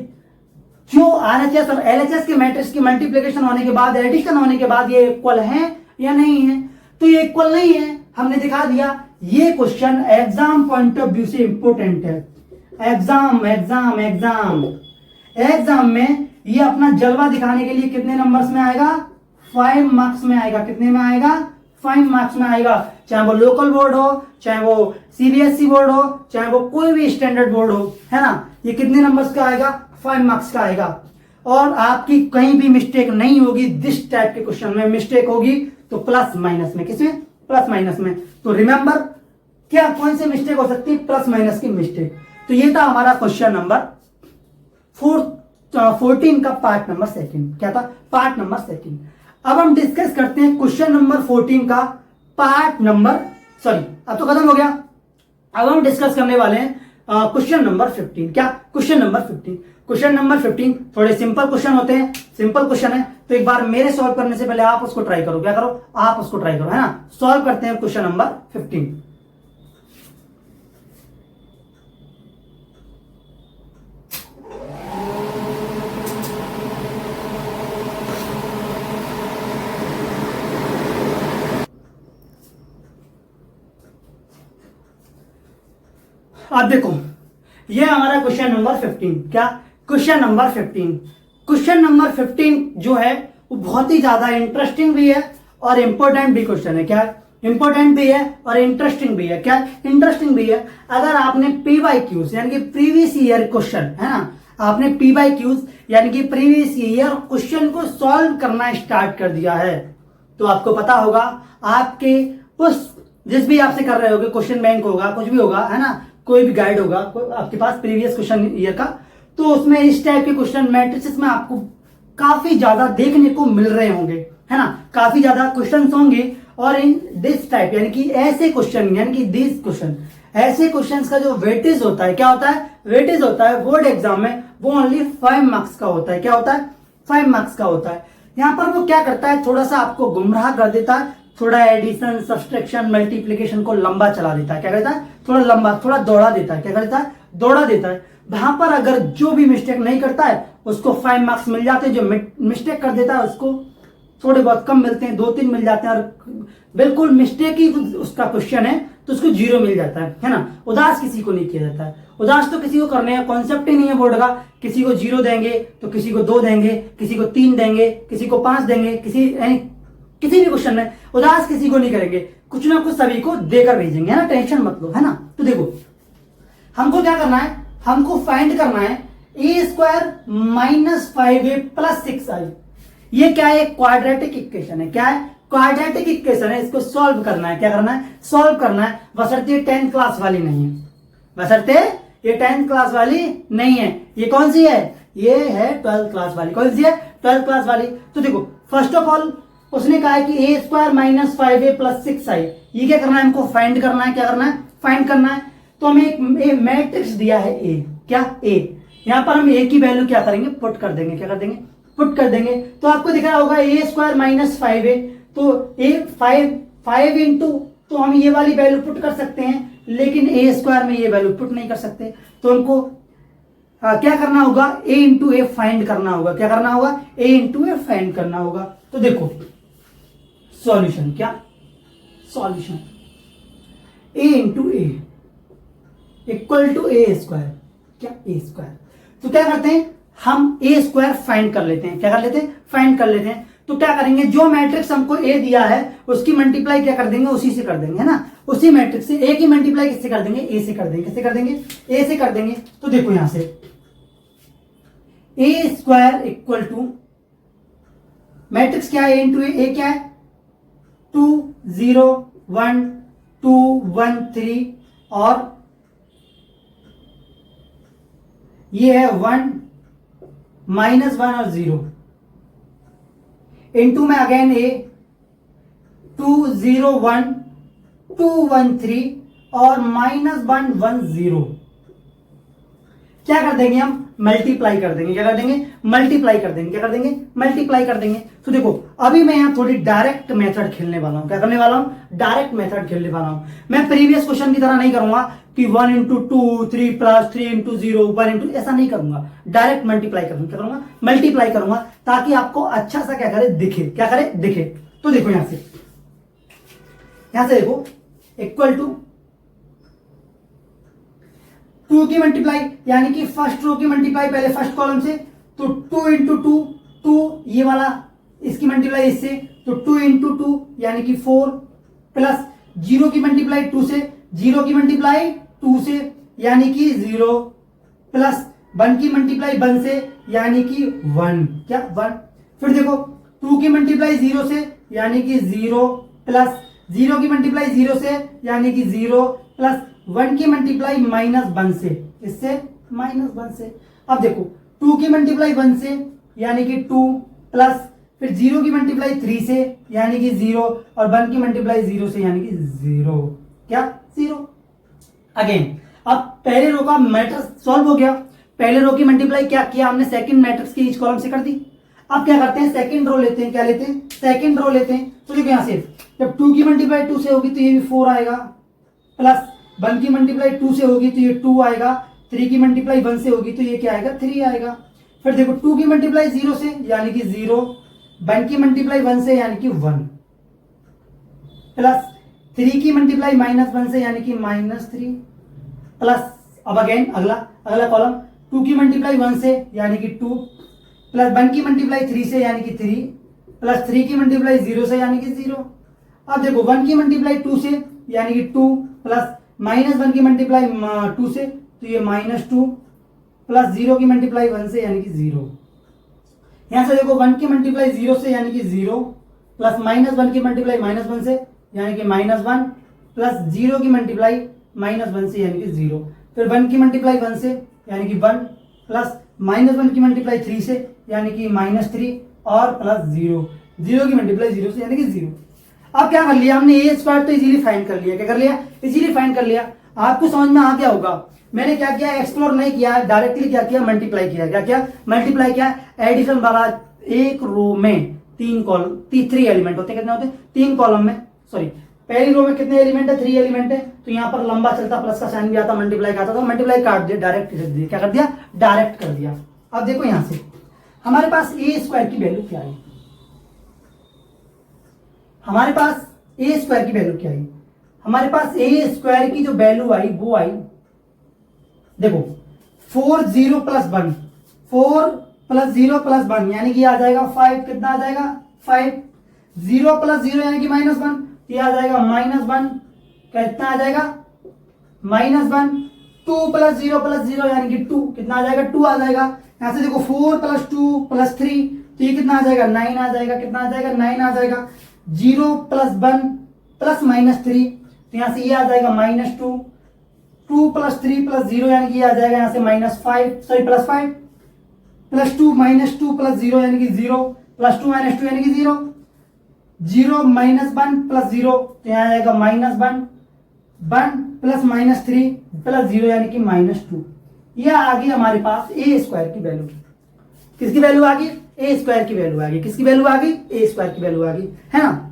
जो RHS और LHS के मैट्रिक्स की मल्टीप्लिकेशन होने के बाद, एडिशन होने के बाद ये इक्वल है या नहीं है, तो ये इक्वल नहीं है, हमने दिखा दिया। ये question exam point of view से इंपोर्टेंट है। एग्जाम एग्जाम एग्जाम एग्जाम में ये अपना जलवा दिखाने के लिए कितने नंबर्स में आएगा? 5 मार्क्स में आएगा। कितने में आएगा? 5 मार्क्स में आएगा। चाहे वो लोकल बोर्ड हो, चाहे वो CBSE बोर्ड हो, चाहे वो कोई भी स्टैंडर्ड बोर्ड हो, है ना, ये कितने नंबर्स का आएगा? 5 मार्क्स का आएगा। और आपकी कहीं भी मिस्टेक नहीं होगी। दिस टाइप के क्वेश्चन में मिस्टेक होगी तो प्लस माइनस में। किसमें? प्लस माइनस में। तो रिमेंबर क्या कौन सी मिस्टेक हो सकती है? प्लस माइनस की मिस्टेक। तो ये था हमारा क्वेश्चन नंबर 14 का पार्ट नंबर 2। क्या था? Part number 2। अब हम डिस्कस करते हैं क्वेश्चन नंबर 14 का पार्ट नंबर, सॉरी अब तो खत्म हो गया। अब हम डिस्कस करने वाले हैं क्वेश्चन नंबर 15। क्या? Question number 15। क्वेश्चन नंबर 15 थोड़े सिंपल क्वेश्चन होते हैं, सिंपल क्वेश्चन है तो एक बार मेरे सॉल्व करने से पहले आप उसको ट्राई करो। क्या करो? आप उसको ट्राई करो, है ना। सॉल्व करते हैं क्वेश्चन नंबर 15। अब देखो ये हमारा क्वेश्चन नंबर 15। क्या? Question number 15। क्वेश्चन नंबर 15 जो है वो बहुत ही ज्यादा इंटरेस्टिंग भी है और इंपॉर्टेंट भी क्वेश्चन है। क्या? इंपॉर्टेंट भी है और इंटरेस्टिंग भी है। क्या? इंटरेस्टिंग भी है। अगर आपने PYQs यानी कि प्रीवियस ईयर क्वेश्चन, है ना, आपने PYQs यानी कि प्रीवियस ईयर क्वेश्चन को सॉल्व करना स्टार्ट कर दिया है तो आपको पता होगा आपके उस जिस भी आपसे कर रहे होगे, क्वेश्चन बैंक होगा, कुछ भी होगा, है ना, कोई भी गाइड होगा आपके पास प्रीवियस क्वेश्चन ईयर का, तो उसमें इस टाइप के क्वेश्चन मैट्रिसेस में आपको काफी ज्यादा देखने को मिल रहे होंगे, है ना, काफी ज्यादा क्वेश्चंस होंगे। और इन दिस टाइप यानी कि ऐसे क्वेश्चन यानी कि दिस क्वेश्चन, ऐसे क्वेश्चंस का जो वेटेज होता है, क्या होता है? वेटेज होता है बोर्ड एग्जाम में, वो ओनली 5 मार्क्स का होता है। क्या होता है? 5 मार्क्स का होता है। यहां पर वो क्या करता है? थोड़ा सा आपको गुमराह कर देता है, थोड़ा एडिशन, सब्सट्रैक्शन, मल्टीप्लिकेशन को लंबा चला देता है। क्या करता है? थोड़ा लंबा, थोड़ा दौड़ा देता है। क्या करता है? दौड़ा देता है। वहां पर अगर जो भी मिस्टेक नहीं करता है उसको 5 मार्क्स मिल जाते हैं, जो मिस्टेक कर देता है उसको थोड़े बहुत कम मिलते हैं, 2-3 मिल जाते हैं, और बिल्कुल मिस्टेक ही उसका क्वेश्चन है तो उसको 0 मिल जाता है ना। उदास किसी को नहीं किया जाता है। उदास तो किसी को करने का कॉन्सेप्ट ही नहीं है बोर्ड का। किसी को 0 देंगे तो किसी को 2 देंगे, किसी को 3 देंगे, किसी को 5 देंगे, किसी भी क्वेश्चन में उदास किसी को नहीं करेंगे, कुछ ना कुछ सभी को देकर भेजेंगे, है ना। टेंशन मत लो, है ना। तो देखो हमको क्या करना है? हमको फाइंड करना है a² - 5a + 6i। ये क्या है? क्वाड्रेटिक इक्वेशन है। क्या है? क्वाड्रेटिक इक्वेशन है, इसको सॉल्व करना है। क्या करना है? सॉल्व करना है, बशर्ते 10th क्लास वाली नहीं है, बशर्ते ये 10th क्लास वाली नहीं है। ये कौन सी है? ये है 12th क्लास वाली। कौन सी है? 12th क्लास वाली। तो देखो फर्स्ट ऑफ ऑल उसने कहा है कि ए square minus 5a plus 6i, ये क्या करना है? हमको फाइंड करना है। क्या करना है? फाइंड करना है। तो हमें एक मैट्रिक्स दिया है ए, क्या? ए। यहां पर हम ए की वैल्यू क्या करेंगे? पुट कर देंगे। क्या कर देंगे? पुट कर देंगे। तो आपको दिख रहा होगा ए स्क्वायर माइनस 5a, तो ए 5 इंटू, तो हम ये वाली वैल्यू पुट कर सकते हैं, लेकिन ए स्क्वायर में ये वैल्यू पुट नहीं कर सकते। तो हमको क्या करना होगा? ए इंटू ए फाइंड करना होगा। क्या करना होगा? ए इंटू ए फाइंड करना होगा। तो देखो सॉल्यूशन, क्या solution? A into A equal to A square, क्या? A square. तो क्या करते हैं हम? ए स्क्वायर फाइंड कर लेते हैं। क्या कर लेते हैं? फाइंड कर लेते हैं। तो क्या करेंगे? जो मैट्रिक्स हमको ए दिया है उसकी मल्टीप्लाई क्या कर देंगे? उसी से कर देंगे, है ना? उसी मैट्रिक्स से ए की मल्टीप्लाई किससे कर देंगे? ए से कर देंगे। किससे कर देंगे? ए से कर देंगे। तो देखो यहां से ए स्क्वायर इक्वल टू मैट्रिक्स क्या है? ए इंटू ए क्या है? 2 0 1 2 1 3 और ये है 1 -1 और 0 इंटू में अगेन ए 2 0 1 2 1 3 और -1 1 0। क्या कर देंगे हम? मल्टीप्लाई कर देंगे। क्या कर देंगे? मल्टीप्लाई कर देंगे। क्या कर देंगे? मल्टीप्लाई कर देंगे। तो देखो अभी मैं यहां थोड़ी डायरेक्ट मेथड खेलने वाला हूं। क्या करने वाला हूं? डायरेक्ट मेथड खेलने वाला हूं। मैं प्रीवियस क्वेश्चन की तरह नहीं करूंगा कि 1 इंटू 2 3 प्लस 3 इंटू 0 1 इंटू, ऐसा नहीं करूंगा। डायरेक्ट मल्टीप्लाई करूंगा। क्या करूंगा? मल्टीप्लाई करूंगा, ताकि आपको अच्छा सा क्या करे? दिखे। क्या करे? दिखे। तो देखो यहां से देखो इक्वल टू 2 की मल्टीप्लाई, यानी कि फर्स्ट रो की मल्टीप्लाई पहले फर्स्ट कॉलम से, तो 2 इंटू 2 2, ये वाला इसकी मल्टीप्लाई इससे, तो 2 इंटू 2 यानी कि 4 प्लस 0 की मल्टीप्लाई 2 से, 0 की मल्टीप्लाई 2 से यानी कि 0 प्लस 1 की मल्टीप्लाई 1 से यानी कि 1, क्या? 1। फिर देखो 2 की मल्टीप्लाई 0 से यानी कि 0 प्लस 0 की मल्टीप्लाई 0 से यानी कि 0 प्लस 1 की मल्टीप्लाई -1 से, इससे -1 से। अब देखो 2 की मल्टीप्लाई 1 से यानी कि 2 प्लस फिर 0 की मल्टीप्लाई 3 से यानी कि 0 और 1 की मल्टीप्लाई 0 से यानी कि 0, क्या? 0। अगेन अब पहले रो का मैट्रिक्स सॉल्व हो गया। पहले रो की मल्टीप्लाई क्या किया हमने? सेकंड मैट्रिक्स की ईच कॉलम से कर दी। अब क्या करते हैं? सेकंड रो लेते हैं। क्या लेते हैं? सेकंड रो लेते हैं। तो देखो यहां से जब 2 की मल्टीप्लाई 2 से होगी तो ये भी 4 आएगा, प्लस 1 की मल्टीप्लाई 2 से होगी तो ये 2 आएगा, 3 की मल्टीप्लाई 1 से होगी तो ये क्या आएगा? 3 आएगा। फिर देखो 2 की मल्टीप्लाई 0 से यानी कि 0, 1 की मल्टीप्लाई 1 से यानी कि 1, प्लस 3 की मल्टीप्लाई -1 से यानी कि -3, प्लस अब अगेन अगला कॉलम 2 की मल्टीप्लाई 1 से यानी कि 2, प्लस 1 की मल्टीप्लाई 3 से यानी कि 3, प्लस 3 की मल्टीप्लाई 0 से यानी कि 0। अब देखो 1 की मल्टीप्लाई 2 से यानी कि 2, प्लस -1 की मल्टीप्लाई 2 से तो ये -2, प्लस 0 की मल्टीप्लाई 1 से यानी कि 0। यहां से देखो 1 की मल्टीप्लाई 0 से यानी कि 0, प्लस -1 की मल्टीप्लाई -1 से यानी कि -1, प्लस 0 की मल्टीप्लाई -1 से यानी कि 0, फिर 1 की मल्टीप्लाई 1 से यानी कि 1, प्लस -1 की मल्टीप्लाई 3 से यानी कि -3 और प्लस 0 की मल्टीप्लाई 0 से यानी कि 0। अब क्या कर लिया हमने? ए स्क्वायर तो इजीली फाइंड कर लिया। क्या कर लिया? इजीली फाइंड कर लिया। आपको समझ में आ गया होगा मैंने क्या किया? एक्सप्लोर नहीं किया, डायरेक्टली क्या किया? मल्टीप्लाई किया। क्या किया? मल्टीप्लाई किया। एडिशन वाला एक रो में 3 कॉलम 3 एलिमेंट होते हैं। कितने होते हैं? 3 कॉलम में, सॉरी पहली रो में कितने एलिमेंट है? 3 एलिमेंट है। तो यहां पर लंबा चलता प्लस का साइन भी आता, मल्टीप्लाई का आता, तो मल्टीप्लाई काट दिया, डायरेक्ट कर दिया। क्या कर दिया? डायरेक्ट कर दिया। अब देखो यहां से हमारे पास ए स्क्वायर की वैल्यू क्या है? हमारे पास ए स्क्वायर की वैल्यू क्या आई? हमारे पास ए स्क्वायर की जो वैल्यू आई वो आई, देखो 4 0 प्लस 1, 4 प्लस 0 प्लस 1 यानी कि आ जाएगा 5। कितना आ जाएगा? 5। 0 प्लस 0 यानी कि -1, ये आ जाएगा -1। कितना आ जाएगा? -1। 2 प्लस 0 प्लस 0 यानी कि 2, कितना आ जाएगा? 2 आ जाएगा। यहां से देखो 4 प्लस 2 प्लस 3 तो ये कितना आ जाएगा? 9 आ जाएगा। कितना आ जाएगा? 9 आ जाएगा। 0 प्लस 1 प्लस -3, तो यहां से ये आ जाएगा -2, 2 प्लस 3 प्लस 0 यानी कि ये आ जाएगा यहां से -5, सॉरी +5, +2 -2 प्लस 0 यानी कि 0, +2 -2 यानी कि 0, 0 -1 प्लस 0, तो यहां आएगा -1, 1 प्लस -3 प्लस 0 यानी कि -2। यह आ गई हमारे पास ए स्क्वायर की वैल्यू। किसकी वैल्यू आ गई? ए स्क्वायर की वैल्यू आ गई। किसकी वैल्यू आ गई? ए स्क्वायर की वैल्यू आ गई, है ना।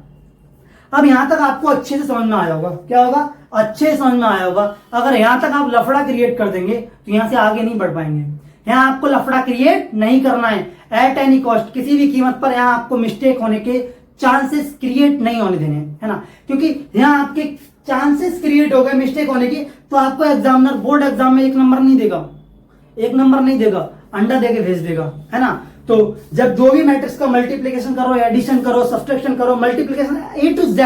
अब यहां तक आपको अच्छे से समझ में आया होगा। क्या होगा? अच्छे से समझ में आया होगा। अगर यहां तक आप लफड़ा क्रिएट कर देंगे तो यहां से आगे नहीं बढ़ पाएंगे। यहां आपको लफड़ा क्रिएट नहीं करना है एट एनी कॉस्ट, किसी भी कीमत पर यहां आपको मिस्टेक होने के चांसेस क्रिएट नहीं होने देने, है ना। क्योंकि यहां आपके चांसेस क्रिएट हो गए मिस्टेक होने की, तो आपको एग्जामिनर बोर्ड एग्जाम में 1 नंबर नहीं देगा, 1 नंबर नहीं देगा, अंडा देके भेज देगा, है ना। तो जब जो भी मैट्रिक्स का मल्टीप्लिकेशन करो, एडिशन करो, सब्सट्रैक्शन करो, multiplication A to Z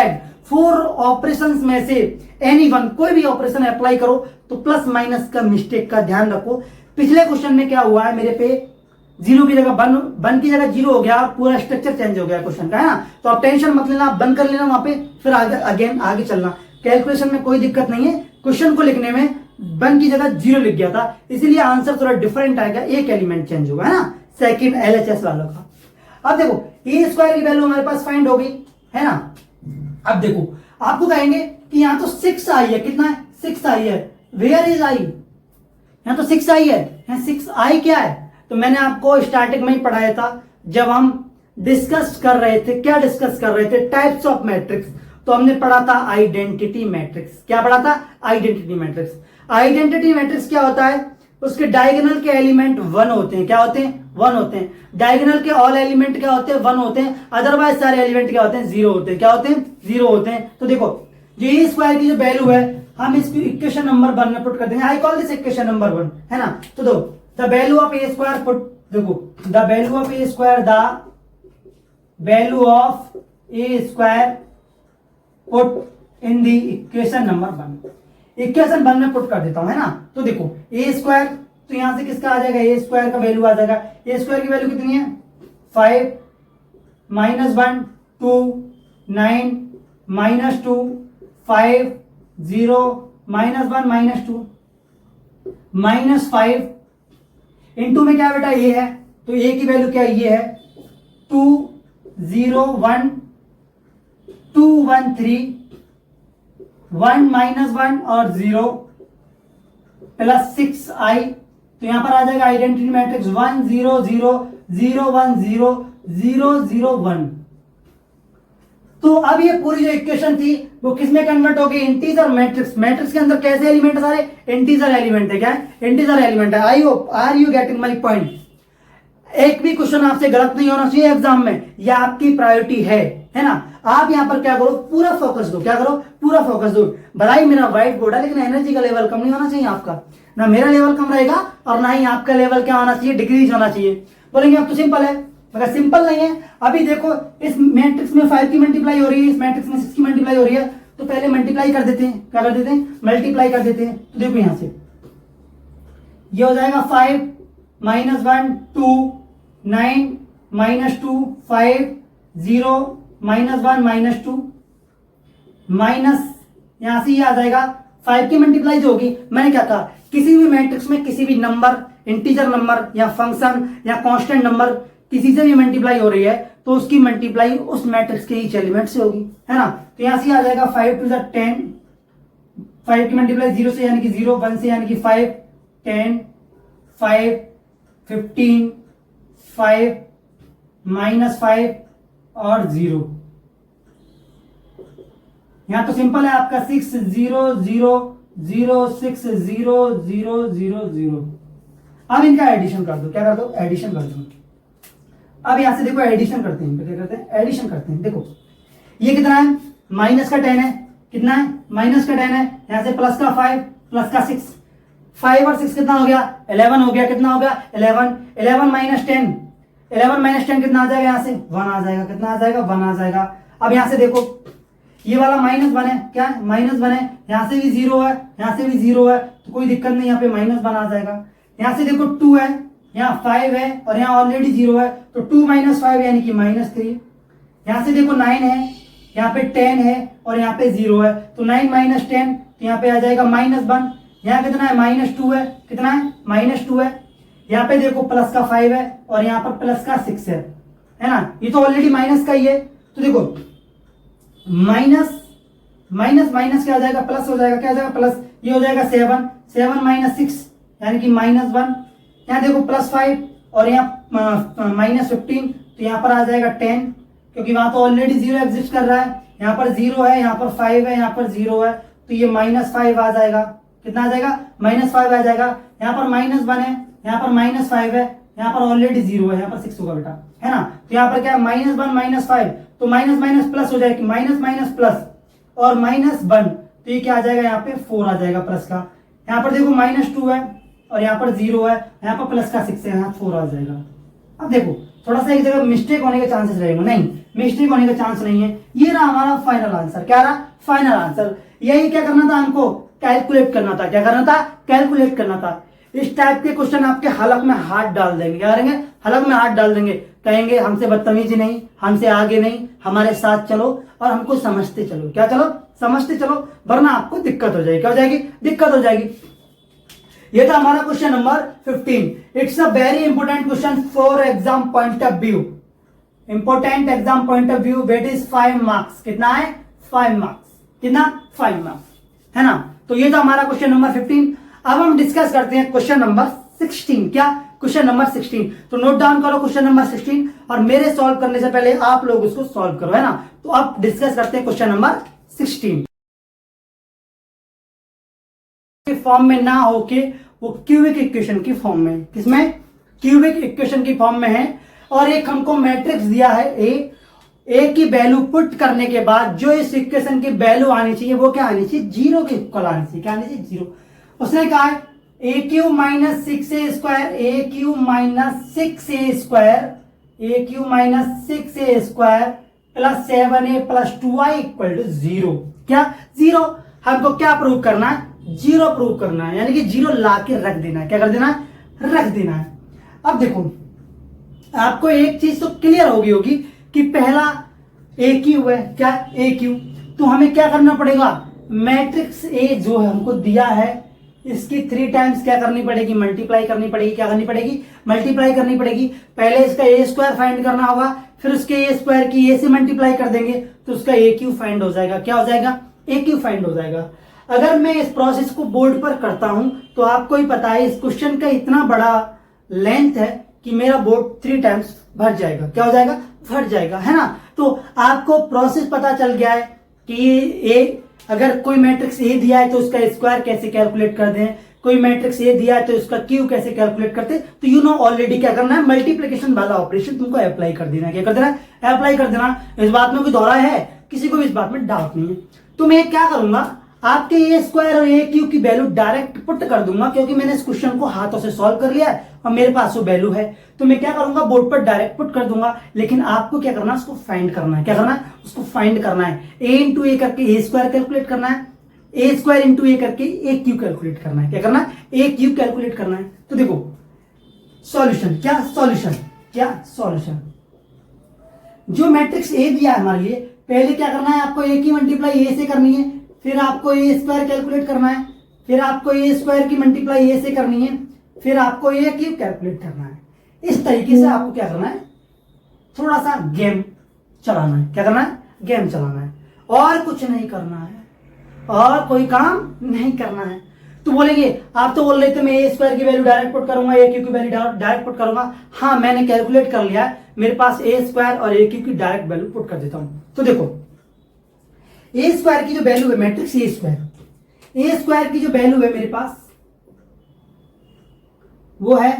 4 operations में से एनी वन, कोई भी ऑपरेशन अप्लाई करो तो प्लस माइनस का मिस्टेक का ध्यान रखो। पिछले क्वेश्चन में क्या हुआ है, मेरे पे 0 की जगह 1 की जगह 0 हो गया और पूरा स्ट्रक्चर चेंज हो गया क्वेश्चन का, है ना। तो आप टेंशन मत लेना, आप बंद कर लेना वहां पे, फिर आगे चलना। कैलकुलेशन में कोई दिक्कत नहीं है, क्वेश्चन को लिखने में 1 की जगह 0 लिख गया था, इसीलिए आंसर थोड़ा डिफरेंट आएगा, एक एलिमेंट चेंज होगा, है ना, सेकंड LHS वालों का। अब देखो ए स्क्वायर की वैल्यू हमारे पास फाइंड हो गई, है ना। अब देखो आपको कहेंगे कि यहां तो 6 आई है, कितना है? 6 आई है। Where is I? यहां तो 6 आई है, यहां 6 आई क्या है? तो मैंने आपको स्टार्टिंग में ही पढ़ाया था जब हम डिस्कस कर रहे थे। क्या डिस्कस कर रहे थे? Types of matrix. तो हमने पढ़ा था आइडेंटिटी मैट्रिक्स। क्या पढ़ा था? Identity matrix. आइडेंटिटी मैट्रिक्स क्या होता है? उसके डायगोनल के एलिमेंट 1 होते हैं। क्या होते हैं? 1 होते हैं। डायगोनल के ऑल एलिमेंट क्या होते हैं? 1 होते हैं। अदरवाइज सारे एलिमेंट क्या होते हैं? 0 होते हैं। क्या होते हैं? 0 होते हैं। तो देखो जो ए स्क्वायर की जो वैल्यू है, हम इसको इक्वेशन नंबर 1 में पुट कर देंगे। I call this equation number 1, है ना। तो दो the value of a square put, देखो the value of a square, the value of a square put in the equation number 1। Equation 1 में पुट कर देता हूं, है ना। तो देखो ए स्क्वायर, तो यहां से किसका आ जाएगा? ए स्क्वायर का वैल्यू आ जाएगा। ए स्क्वायर की वैल्यू कितनी है? 5 -1 2 9 -2 5 0 -1 -2 -5 इनटू में क्या बेटा? ये है, तो ए की वैल्यू क्या? ये है 2 0 1 2 1 3 1 -1 और 0 प्लस 6 आई। तो यहां पर आ जाएगा आइडेंटिटी मैट्रिक्स 1 0 0 0 1 0 0 0 1। तो अब ये पूरी जो इक्वेशन थी वो किसमें कन्वर्ट हो गई? Integer matrix. मैट्रिक्स के अंदर कैसे एलिमेंट सारे? इंटीजर एलिमेंट है। क्या है? इंटीजर एलिमेंट है। I hope are you getting my point? एक भी क्वेश्चन आपसे गलत नहीं होना चाहिए एग्जाम में, यह आपकी प्रायोरिटी है ना। आप यहां पर क्या करो? पूरा फोकस दो। क्या करो? पूरा फोकस दो। भलाई मेरा व्हाइट बोर्ड है, लेकिन एनर्जी का लेवल कम नहीं होना चाहिए आपका। ना मेरा लेवल कम रहेगा और ना ही आपका लेवल क्या होना चाहिए? डिक्रीज होना चाहिए। बोलेंगे अब तो सिंपल है, मगर सिंपल नहीं है। अभी देखो इस मैट्रिक्स में 5 की मल्टीप्लाई हो रही है, इस मैट्रिक्स में 6 की मल्टीप्लाई हो रही है, तो पहले मल्टीप्लाई कर देते हैं। क्या कर देते हैं? मल्टीप्लाई कर देते हैं। तो देखो यहां से ये हो जाएगा 5 -1 2 9 -2 5 0 -1 -2 माइनस, यहां से ये आ जाएगा 5 की मल्टीप्लाई जो होगी। मैंने क्या कहा? किसी भी मैट्रिक्स में किसी भी नंबर, इंटीजर नंबर या फंक्शन या कांस्टेंट नंबर किसी से भी मल्टीप्लाई हो रही है तो उसकी मल्टीप्लाई उस मैट्रिक्स के ईच एलिमेंट से होगी, है ना। तो यहां से आ जाएगा 5 to the 10, 5 की मल्टीप्लाई 0 से यानी कि 0, 1 से यानी कि 5 10 5 15 5 -5 और 0। यहां तो सिंपल है आपका 6 0 0 0 6 0 0 0 0। अब इनका एडिशन कर दो। क्या कर दो? एडिशन कर दो। अब यहां से देखो एडिशन करते हैं। क्या करते हैं? एडिशन करते हैं। देखो ये कितना है? माइनस का 10 है। कितना है? माइनस का 10 है। यहां से प्लस का 5 प्लस का 6, 5 और 6 कितना हो गया? 11 हो गया। कितना हो गया? 11 11 -10, 11 -10 कितना आ जाएगा? यहां से 1 आ जाएगा। कितना आ जाएगा? 1 आ जाएगा। अब यहां से देखो ये वाला -1 है। क्या है? -1 है। यहां से भी 0 है, यहां से भी 0 है, तो कोई दिक्कत नहीं, यहां पे -1 आ जाएगा। यहां से देखो 2 है, यहाँ 5 है और यहाँ ऑलरेडी 0 है, तो 2 - 5 यानी कि -3। यहां से देखो 9 है, यहाँ पे 10 है और यहाँ पे 0 है, तो 9 माइनस 10, तो यहाँ पे आ जाएगा -1। यहाँ कितना है -2 है, कितना है -2 है। यहाँ पे देखो प्लस का 5 है और यहाँ पर प्लस का 6 है ना, ये तो ऑलरेडी माइनस का ही है। तो देखो माइनस माइनस माइनस क्या हो जाएगा, प्लस हो जाएगा, क्या हो जाएगा प्लस, ये हो जाएगा 7, 7 माइनस 6 यानी कि -1। यहाँ देखो +5 और यहाँ -15, तो यहाँ पर आ जाएगा 10, क्योंकि वहां तो ऑलरेडी 0 एग्जिस्ट कर रहा है। यहाँ पर 0 है, यहाँ पर 5 है, यहाँ पर 0 है, तो ये -5 आ जाएगा। कितना आ जाएगा, -5 आ जाएगा। यहाँ पर -1 है, यहाँ पर -5 है, यहाँ पर ऑलरेडी 0 है, यहाँ पर 6 होगा बेटा, है ना। तो यहाँ पर क्या है, -1 -5, तो माइनस माइनस प्लस हो जाएगी, माइनस माइनस प्लस और -1, तो ये क्या आ जाएगा, यहाँ पे 4 आ जाएगा प्लस का। यहाँ पर देखो -2 है और यहाँ पर 0 है, यहाँ पर प्लस का 6 है, यहाँ 4 आ जाएगा। अब देखो थोड़ा सा एक जगह मिस्टेक होने के चांसेस रहेंगे, नहीं मिस्टेक होने का चांस नहीं है। ये रहा हमारा फाइनल आंसर, क्या रहा फाइनल आंसर। यही क्या करना था हमको, कैलकुलेट करना था। क्या करना था, कैलकुलेट करना था। इस टाइप के क्वेश्चन आपके हलक में हाथ डाल देंगे, क्या करेंगे, हलक में हाथ डाल देंगे, कहेंगे हमसे बदतमीजी नहीं, हमसे आगे नहीं, हमारे साथ चलो और हमको समझते चलो। क्या चलो, समझते चलो, वरना आपको दिक्कत हो जाएगी। क्या हो जाएगी, दिक्कत हो जाएगी। ये था हमारा question number 15। It's a very important question for exam point of view, important exam point of view. Weight is 5 marks. कितना है, 5 मार्क्स। कितना, 5 मार्क्स, है ना। तो ये था हमारा क्वेश्चन नंबर 15। अब हम डिस्कस करते हैं क्वेश्चन नंबर 16। क्या, क्वेश्चन नंबर 16। तो नोट डाउन करो क्वेश्चन नंबर 16 और मेरे सॉल्व करने से पहले आप लोग उसको सॉल्व करो, है ना। तो अब डिस्कस करते हैं क्वेश्चन नंबर 16। फॉर्म में ना होके वो क्यूबिक इक्वेशन की फॉर्म में, किसमें, क्यूबिक इक्वेशन की फॉर्म में है। और एक हमको मैट्रिक्स दिया है ए की वैल्यू पुट करने के बाद जो इस इक्वेशन की वैल्यू आनी चाहिए वो क्या आनी चाहिए, 0 के इक्वल आनी चाहिए। क्या आनी चाहिए, 0। उसने कहा है AQ minus 6A square, AQ minus 6A square, AQ minus 6A square plus 7A plus 2I equal to 0। क्या, 0। हमको क्या प्रूव करना है, 0 प्रूव करना है, यानी कि 0 ला के रख देना है। क्या कर देना है, रख देना है। अब देखो आपको एक चीज तो क्लियर होगी होगी कि पहला AQ है, क्या, AQ। तो हमें क्या करना पड़ेगा, मैट्रिक्स A जो है हमको दिया है इसकी 3 टाइम्स क्या करनी पड़ेगी, मल्टीप्लाई करनी पड़ेगी। क्या करनी पड़ेगी, मल्टीप्लाई करनी पड़ेगी। पहले इसका A स्क्वायर फाइंड करना होगा, फिर उसके A स्क्वायर की A से मल्टीप्लाई कर देंगे तो उसका AQ फाइंड हो जाएगा। क्या हो जाएगा, AQ फाइंड हो जाएगा। अगर मैं इस प्रोसेस को बोर्ड पर करता हूं तो आपको ही पता है इस क्वेश्चन का इतना बड़ा लेंथ है कि मेरा बोर्ड 3 टाइम्स भर जाएगा। क्या हो जाएगा, भर जाएगा, है ना। तो आपको प्रोसेस पता चल गया है कि अगर कोई मैट्रिक्स ए दिया है तो उसका स्क्वायर कैसे कैलकुलेट कर दें, कोई मैट्रिक्स ए दिया है तो उसका क्यू कैसे कैलकुलेट करते। तो यू नो ऑलरेडी क्या करना है, मल्टीप्लिकेशन वाला ऑपरेशन तुमको अप्लाई कर देना है। क्या कर देना है, अप्लाई कर देना। इस बात में कोई दोहरा है, किसी को भी इस बात में डाउट नहीं है। तो मैं क्या करूंगा, आपके ए स्क्वायर और ए क्यू की वैल्यू डायरेक्ट पुट कर दूंगा, क्योंकि मैंने इस क्वेश्चन को हाथों से सॉल्व कर लिया है और मेरे पास वो वैल्यू है। तो मैं क्या करूंगा, बोर्ड पर डायरेक्ट पुट कर दूंगा। लेकिन आपको क्या करना है, उसको फाइंड करना है। क्या करना है, उसको फाइंड करना है। ए इंटू ए करके ए स्क्वायर कैलकुलेट करना है, ए स्क्वायर इंटू ए करके ए क्यू कैलकुलेट करना है। क्या करना है, ए क्यू कैलकुलेट करना है। तो देखो सॉल्यूशन, क्या सॉल्यूशन, क्या सॉल्यूशन। जो मैट्रिक्स ए दिया है हमारे लिए, पहले क्या करना है, आपको ए की मल्टीप्लाई ए से करनी है, फिर आपको ए स्क्वायर कैलकुलेट करना है, फिर आपको ए स्क्वायर की मल्टीप्लाई ए से करनी है, फिर आपको ए क्यूब कैलकुलेट करना है। इस तरीके से आपको क्या करना है, थोड़ा सा गेम चलाना है। क्या करना है, गेम चलाना है, और कुछ नहीं करना है, और कोई काम नहीं करना है। तो बोलेंगे, आप तो बोल रहे थे मैं ए स्क्वायर की वैल्यू डायरेक्ट पुट करूंगा, ए क्यू की वैल्यू डायरेक्ट पुट करूंगा। हाँ, मैंने कैलकुलेट कर लिया है, मेरे पास ए स्क्वायर और ए क्यू की डायरेक्ट वैल्यू पुट कर देता हूं। तो देखो ए स्क्वायर की जो वैल्यू है, मैट्रिक्स ए स्क्वायर की जो वैल्यू है मेरे पास वो है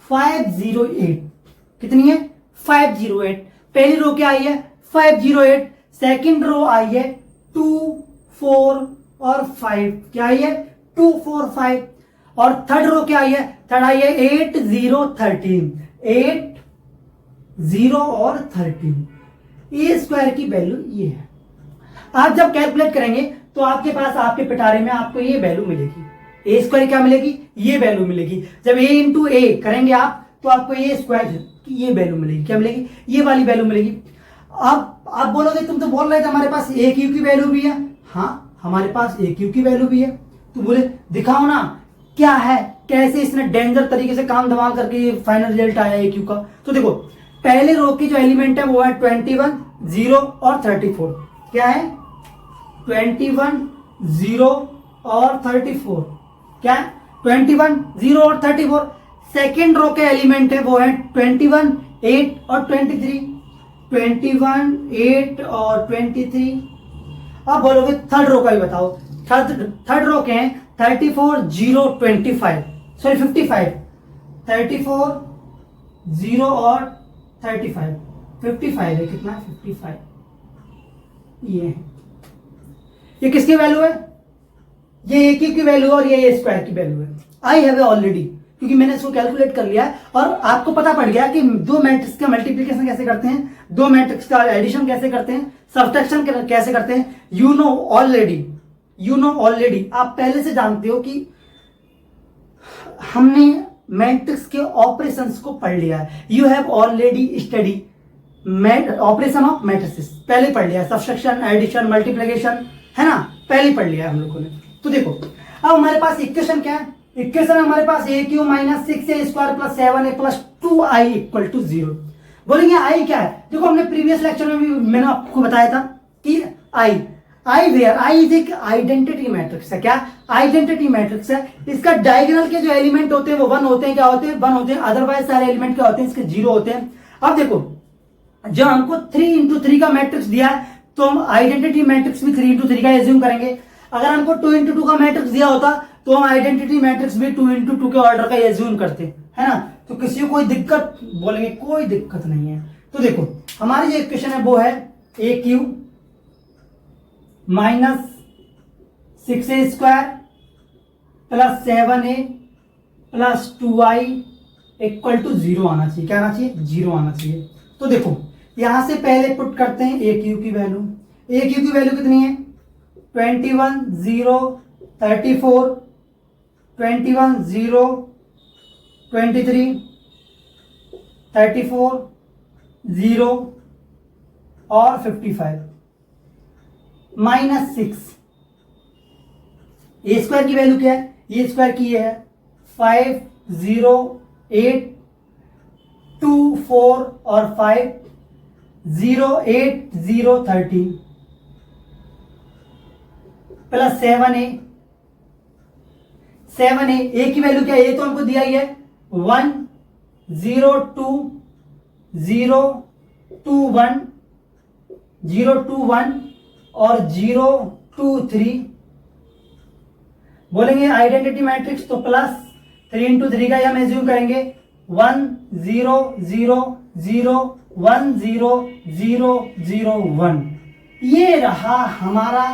508। कितनी है, 508। पहली रो क्या आई है, 508। सेकंड रो आई है 2, 4 और 5। क्या आई है, 2, 4, 5। और थर्ड रो क्या आई है, थर्ड आई है 8, 0, 13। 8, 0 और 13। ए स्क्वायर की वैल्यू ये है। आप जब कैलकुलेट करेंगे तो आपके पास आपके पिटारे में आपको ये वैल्यू मिलेगी। ए स्क्वायर क्या मिलेगी, ये वैल्यू मिलेगी। जब ए इंटू ए करेंगे आप तो आपको ए स्क्वायर की ये वैल्यू मिलेगी। क्या मिलेगी, ये वाली वैल्यू मिलेगी। अब आप बोलोगे तुम तो बोल रहे थे हमारे पास ए क्यू की वैल्यू भी है। हाँ, हमारे पास ए क्यू की वैल्यू भी है। तो बोले दिखाओ ना क्या है, कैसे इसने डेंजर तरीके से काम धमाल करके फाइनल रिजल्ट आया ए क्यू का। तो देखो पहले रो की जो एलिमेंट है वो है 21, 0 और 34। क्या है? 21, 0 और 34। क्या है? 21, 0 और 34। सेकेंड रो के एलिमेंट है वो है 21, 8 और 23। 21, 8 और 23। अब बोलोगे थर्ड रो का भी बताओ। थर्ड रो के हैं 34, 0, 25, सॉरी 55। 34, 0 और 35, 55 है। कितना है? 55। ये है, ये किसकी वैल्यू है? ये ए क्यू की वैल्यू और ये ए स्क्वायर की वैल्यू है। आई हैव ऑलरेडी, क्योंकि मैंने इसको कैलकुलेट कर लिया है और आपको पता पड़ गया कि दो मैट्रिक्स का मल्टीप्लिकेशन कैसे करते हैं, दो मैट्रिक्स का एडिशन कैसे करते हैं, सब्ट्रैक्शन कैसे करते हैं। यू नो ऑलरेडी, आप पहले से जानते हो कि हमने मैट्रिक्स के ऑपरेशंस को पढ़ लिया है। You have already study operation of matrices, पहले पढ़ लिया है। सब्ट्रैक्शन, एडिशन, मल्टीप्लिकेशन, है ना, पहले पढ़ लिया है हम लोगों ने। तो देखो अब हमारे पास इक्वेशन क्या है? इक्वेशन हमारे पास a q minus 6a square plus 7a plus 2i equal to 0। बोलेंगे आई क्या है? देखो हमने प्रीवियस लेक्चर में भी मैंने आपको बताया था कि आई वेयर आई इज एक आइडेंटिटी मैट्रिक्स है। क्या? आइडेंटिटी मैट्रिक्स है। इसका डायगोनल के जो एलिमेंट होते हैं वो 1 होते हैं। क्या होते हैं? 1 होते हैं। अदरवाइज सारे एलिमेंट क्या होते हैं? इसके 0 होते हैं। अब देखो जब हमको 3x3 का मैट्रिक्स दिया है तो हम आइडेंटिटी मैट्रिक्स भी 3x3 का एज्यूम करेंगे। अगर हमको 2x2 का मैट्रिक्स दिया होता तो हम आइडेंटिटी मैट्रिक्स भी 2x2 के ऑर्डर का एज्यूम करते, है ना। तो किसी को कोई दिक्कत, बोलेंगे कोई दिक्कत नहीं है। तो देखो हमारी जो इक्वेशन है वो है a q minus 6a square plus 7a plus 2i equal to 0 आना चाहिए। क्या आना चाहिए? 0 आना चाहिए। तो देखो यहां से पहले पुट करते हैं ए क्यू की वैल्यू। ए क्यू की वैल्यू कितनी है? 21, 0, 34, 21, 0, 23, 34, 0 और 55 माइनस 6। ए स्क्वायर की वैल्यू क्या है? ए स्क्वायर की ये है 5, 0, 8, 2, 4 और 5, 0, 8, 0, 13 प्लस 7a। 7a, ए की वैल्यू क्या है? ए तो हमको दिया ही है 1, 0, 2, 0, 2, 1, 0, 2, 1 और 0, 2, 3। बोलेंगे आइडेंटिटी मैट्रिक्स तो प्लस 3x3 का हम एज्यूम करेंगे 1, 0, 0, 0, 1, 0, 0, 0, 1। ये रहा हमारा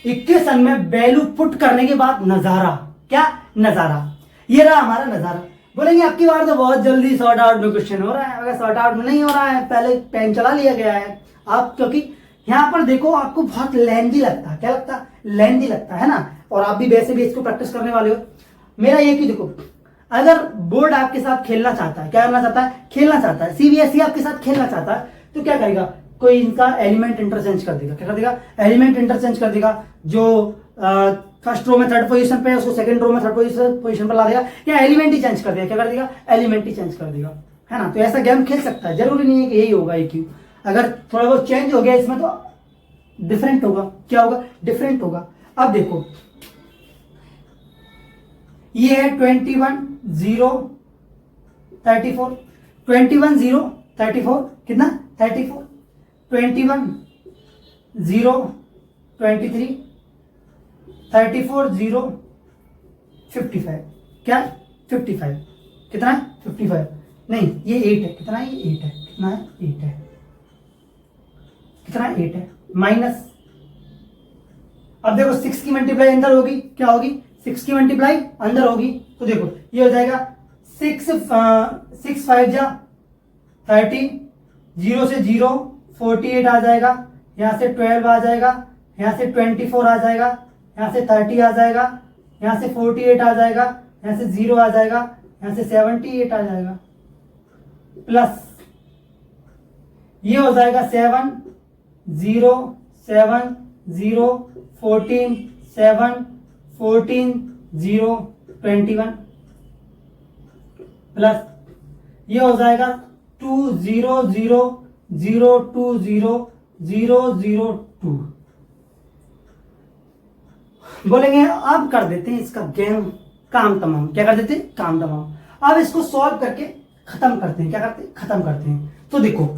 इक्वेशन में वैल्यू पुट करने के बाद नजारा। क्या नजारा? ये रहा हमारा नजारा। बोलेंगे आपकी बार तो बहुत जल्दी सॉर्ट आउट में क्वेश्चन हो रहा है। अगर सॉर्ट आउट में नहीं हो रहा है, पहले पेन चला लिया गया है आप, क्योंकि यहां पर देखो आपको बहुत लेंदी लगता है। क्या लगता है? लेंदी लगता है ना। और आप भी वैसे भी इसको प्रैक्टिस करने वाले हो। मेरा ये कि देखो अगर बोर्ड आपके साथ खेलना चाहता है, क्या करना चाहता है? खेलना चाहता है। सीबीएसई आपके साथ खेलना चाहता है तो क्या करेगा? कोई इनका एलिमेंट इंटरचेंज कर देगा। क्या कर देगा? एलिमेंट इंटरचेंज कर देगा। जो फर्स्ट रो में थर्ड पोजीशन पे है उसको सेकंड रो में थर्ड पोजीशन पर ला देगा, या एलिमेंट ही चेंज कर देगा। क्या कर देगा? एलिमेंट ही चेंज कर देगा, है ना। तो ऐसा गेम खेल सकता है। जरूरी नहीं है कि यही होगा ए क्यू। अगर थोड़ा बहुत चेंज हो गया इसमें तो डिफरेंट होगा। क्या होगा? डिफरेंट होगा। अब देखो ये है 21, 0, 34। 21, 0, 34 कितना? 34। 21, 0, 23, 34, 0, 55। क्या? 55 कितना है? 55 नहीं, ये 8 है। कितना है? ये 8 है। कितना है? 8 है। कितना? 8 है। माइनस, अब देखो 6 की मल्टीप्लाई अंदर होगी। क्या होगी? 6 की मल्टीप्लाई अंदर होगी। तो देखो ये हो जाएगा 6 5 जा 30, 0 से 0 48 आ जाएगा। यहाँ से 12 आ जाएगा। यहाँ से 24 आ जाएगा। यहाँ से 30 आ जाएगा। यहाँ से 48 आ जाएगा। यहाँ से 0 आ जाएगा। यहाँ से 78 आ जाएगा। प्लस ये हो जाएगा 7 0 7 0 14 7 14 0 21 प्लस ये हो जाएगा 2 0 0 0 2 0 0 0 2। बोलेंगे अब कर देते हैं इसका गेम काम तमाम। क्या कर देते हैं? काम तमाम। अब इसको सॉल्व करके खत्म करते हैं। क्या करते हैं? खत्म करते हैं। तो देखो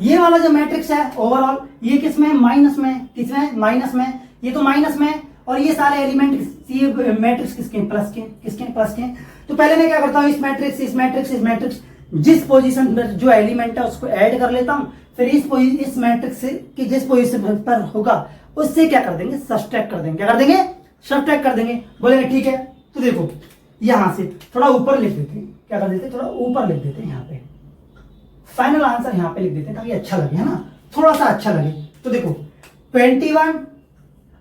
ये वाला जो मैट्रिक्स है ओवरऑल ये किसमें? माइनस में। किसमें? माइनस में। ये तो माइनस में और ये सारे एलिमेंट ये मैट्रिक्स किसके? प्लस के। किसके? प्लस के। तो पहले मैं क्या करता हूं, इस मैट्रिक्स जिस पोजीशन पर जो एलिमेंट है उसको ऐड कर लेता हूं, फिर इस मैट्रिक्स की जिस पोजीशन पर होगा उससे क्या कर देंगे? सब्ट्रैक्ट कर देंगे। क्या कर देंगे? सब्ट्रैक्ट कर देंगे। बोलेंगे ठीक है। तो देखो यहां से थोड़ा ऊपर लिख देते हैं। क्या कर देते हैं? थोड़ा ऊपर लिख देते हैं। यहाँ पे फाइनल आंसर यहाँ पे लिख देते हैं ताकि अच्छा लगे, है ना, थोड़ा सा अच्छा लगे। तो देखो 21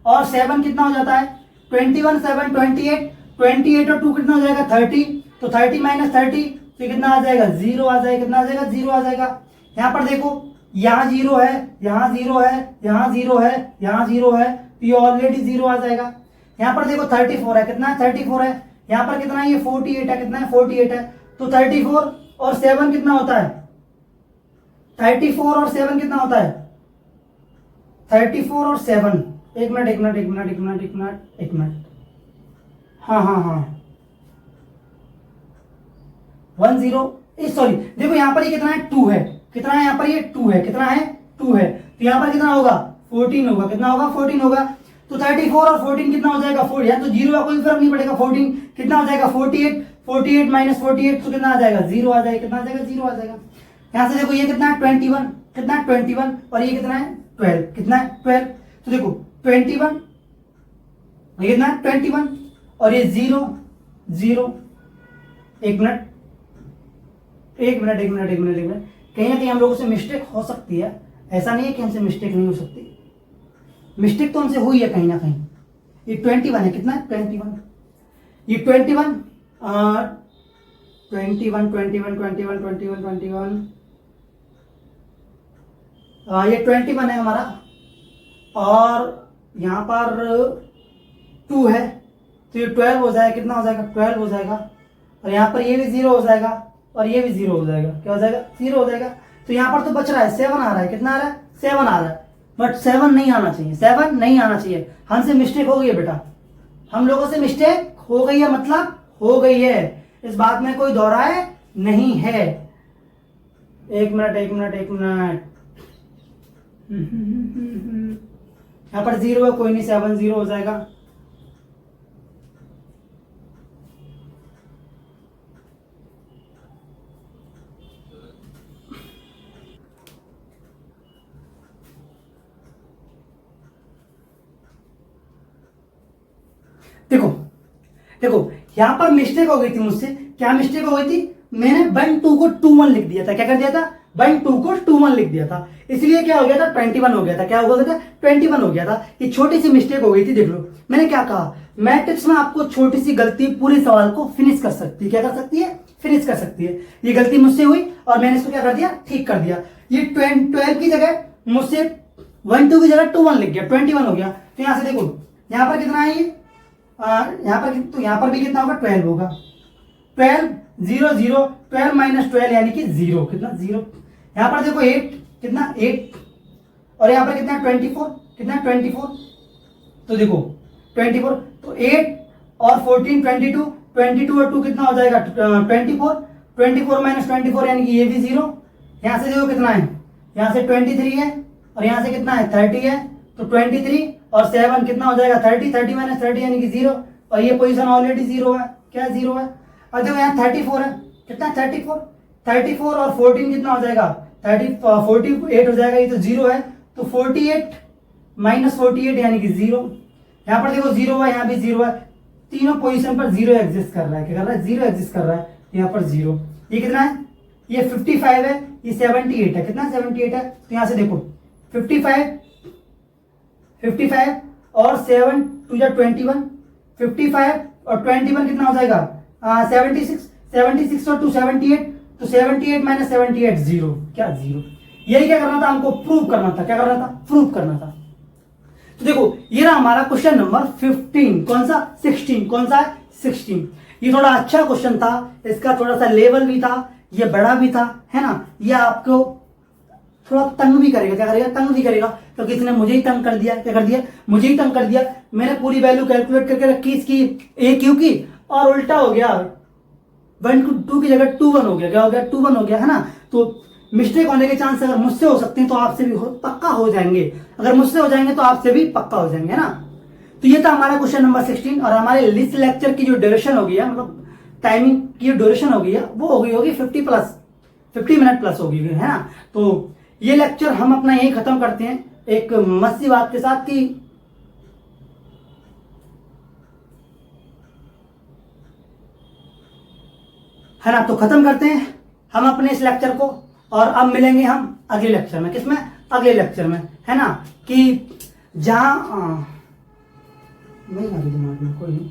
और 7 कितना हो जाता है? 21 7 28 28 और 2 कितना हो जाएगा? 30। तो 30 माइनस 30 तो कितना आ जाएगा? 0 आ जाएगा। कितना आ जाएगा? 0 आ जाएगा। यहाँ पर देखो यहाँ 0 है, यहाँ 0 है, यहाँ 0 है, यहाँ 0 है, तो ये ऑलरेडी 0 आ जाएगा। यहाँ पर देखो 34 है। कितना है? 34 है। यहाँ पर कितना है? ये 48 है। कितना है? 48 है। तो 34 और 7 कितना होता है? 34 और 7 कितना होता है? 34 और 7 एक मिनट। हाँ 10 सॉरी देखो यहाँ पर ये कितना है? 2 है। कितना है यहाँ पर? ये 2 है। कितना है? 2 है। तो यहाँ पर कितना होगा? 14 होगा। कितना होगा? 14 होगा। तो 34 और 14 कितना हो जाएगा? 4 या तो 0 का कोई फर्क नहीं पड़ेगा। 14 कितना हो जाएगा? 48 48 माइनस 48 तो कितना आ जाएगा? 0 आ जाएगा। कितना आ जाएगा? 0 आ जाएगा। यहाँ से देखो ये कितना है? 21। कितना है? 21 और ये कितना है? 12। कितना है? 12। तो देखो 21 ये कितना है? 21 और ये 0 0। एक मिनट कहीं ना कहीं हम लोगों से मिस्टेक हो सकती है। ऐसा नहीं है कि हमसे मिस्टेक नहीं हो सकती, मिस्टेक तो हमसे हुई है कहीं ना कहीं। ये 21 है। कितना है? 21। ये 21 ये 21 है हमारा और यहाँ पर 2 है तो ये 12 हो जाएगा। कितना हो जाएगा? 12 हो जाएगा। और यहाँ पर ये भी 0 हो जाएगा और ये भी 0 हो जाएगा। क्या हो जाएगा? 0 हो जाएगा। तो यहाँ पर तो बच रहा है 7 आ रहा है। कितना आ रहा है? 7 आ रहा है। बट 7 नहीं आना चाहिए। 7 नहीं आना चाहिए। हमसे मिस्टेक हो गई है बेटा, हम लोगों से मिस्टेक हो गई है, मतलब हो गई है। इस बात में कोई दोहराए नहीं है। एक मिनट यहाँ पर 0 है, कोई नहीं, 7 0 हो जाएगा। देखो यहां पर मिस्टेक हो गई थी मुझसे। क्या मिस्टेक हो गई थी? मैंने 1 2 को 2 1 लिख दिया था। क्या कर दिया था? 1 2 को 2 1 लिख दिया था, इसलिए क्या हो गया था? 21 हो गया था। क्या हो गया था? 21 हो गया था। ये छोटी सी मिस्टेक हो गई थी। देख लो मैंने क्या कहा, मैट्रिक्स में आपको छोटी सी गलती पूरे सवाल को फिनिश कर सकती है। क्या कर सकती है? फिनिश कर सकती है। ये गलती मुझसे हुई और मैंने इसको क्या कर दिया? ठीक कर दिया। ये 12 की जगह मुझसे 1 2 की जगह 2 1 लिख गया, 21 हो गया। तो यहां से देखो यहाँ पर कितना है? ये यहाँ पर भी कितना होगा? 12 होगा। 12 0 0 12 माइनस 12 यानी कि 0। कितना? 0। यहाँ पर देखो 8 कितना? 8 और यहाँ पर कितना? 24। कितना? 24। तो देखो 24 तो 8 और 14 22 22 और 2 कितना हो जाएगा? 24 24 माइनस 24 यानी कि ये भी 0। यहाँ से देखो कितना है? यहाँ से 23 है और यहाँ से कितना है? 30 है। तो 23 और 7 कितना हो जाएगा? 30 30 माइनस 30 यानी कि 0 और ये पोजीशन ऑलरेडी 0 है। क्या 0 है? और देखो यहाँ 34 है। कितना? 34 और 14 कितना हो जाएगा? 48 हो जाएगा। ये तो 0 है। तो 48 माइनस 48 यानी कि 0। यहाँ पर देखो 0 है, यहाँ भी 0 है। तीनों पोजीशन पर 0 एग्जिस्ट कर रहा है। क्या कर रहा है? 0 एग्जिस्ट कर रहा है। यहाँ पर 0। ये कितना है? ये 55 है। ये 78 है। कितना? 78 है। तो यहाँ से देखो 55 और 7 2 21 55 और 21 कितना हो जाएगा? 76 और 2 78 तो 78 माइनस 78 जीरो, क्या जीरो। यही क्या करना था हमको, प्रूव करना था। क्या करना था, प्रूव करना था। तो देखो ये रहा हमारा क्वेश्चन नंबर 15। कौन सा, 16। कौन सा है, 16। ये थोड़ा अच्छा क्वेश्चन था, इसका थोड़ा सा लेवल भी था, ये बड़ा भी था, है ना। ये आपको थोड़ा तंग भी करेगा। क्या करेगा, तंग भी करेगा, क्योंकि इसने मुझे ही तंग कर दिया। क्या कर दिया, मुझे ही तंग कर दिया। मैंने पूरी वैल्यू कैलकुलेट करके रखी इसकी ए क्यू की, और उल्टा हो गया, 1 की जगह 2 1 हो गया। क्या हो गया, 2 1 हो गया, है ना। तो मिस्टेक होने के चांस अगर मुझसे हो सकते हैं तो आपसे भी पक्का हो जाएंगे। अगर मुझसे हो जाएंगे तो आपसे भी पक्का हो जाएंगे, है ना। तो ये था हमारा क्वेश्चन नंबर 16। और हमारे इस लेक्चर की जो ड्यूरेशन होगी है, मतलब टाइमिंग की ड्यूरेशन होगी है, वो होगी 50 मिनट प्लस होगी, है ना। तो ये लेक्चर हम अपना यही खत्म करते हैं एक मस्ती बात के साथ कि है ना। तो खत्म करते हैं हम अपने इस लेक्चर को, और अब मिलेंगे हम अगले लेक्चर में। किसमें, अगले लेक्चर में, है ना। कि जहां नहीं आ रही दिमाग में, कोई नहीं।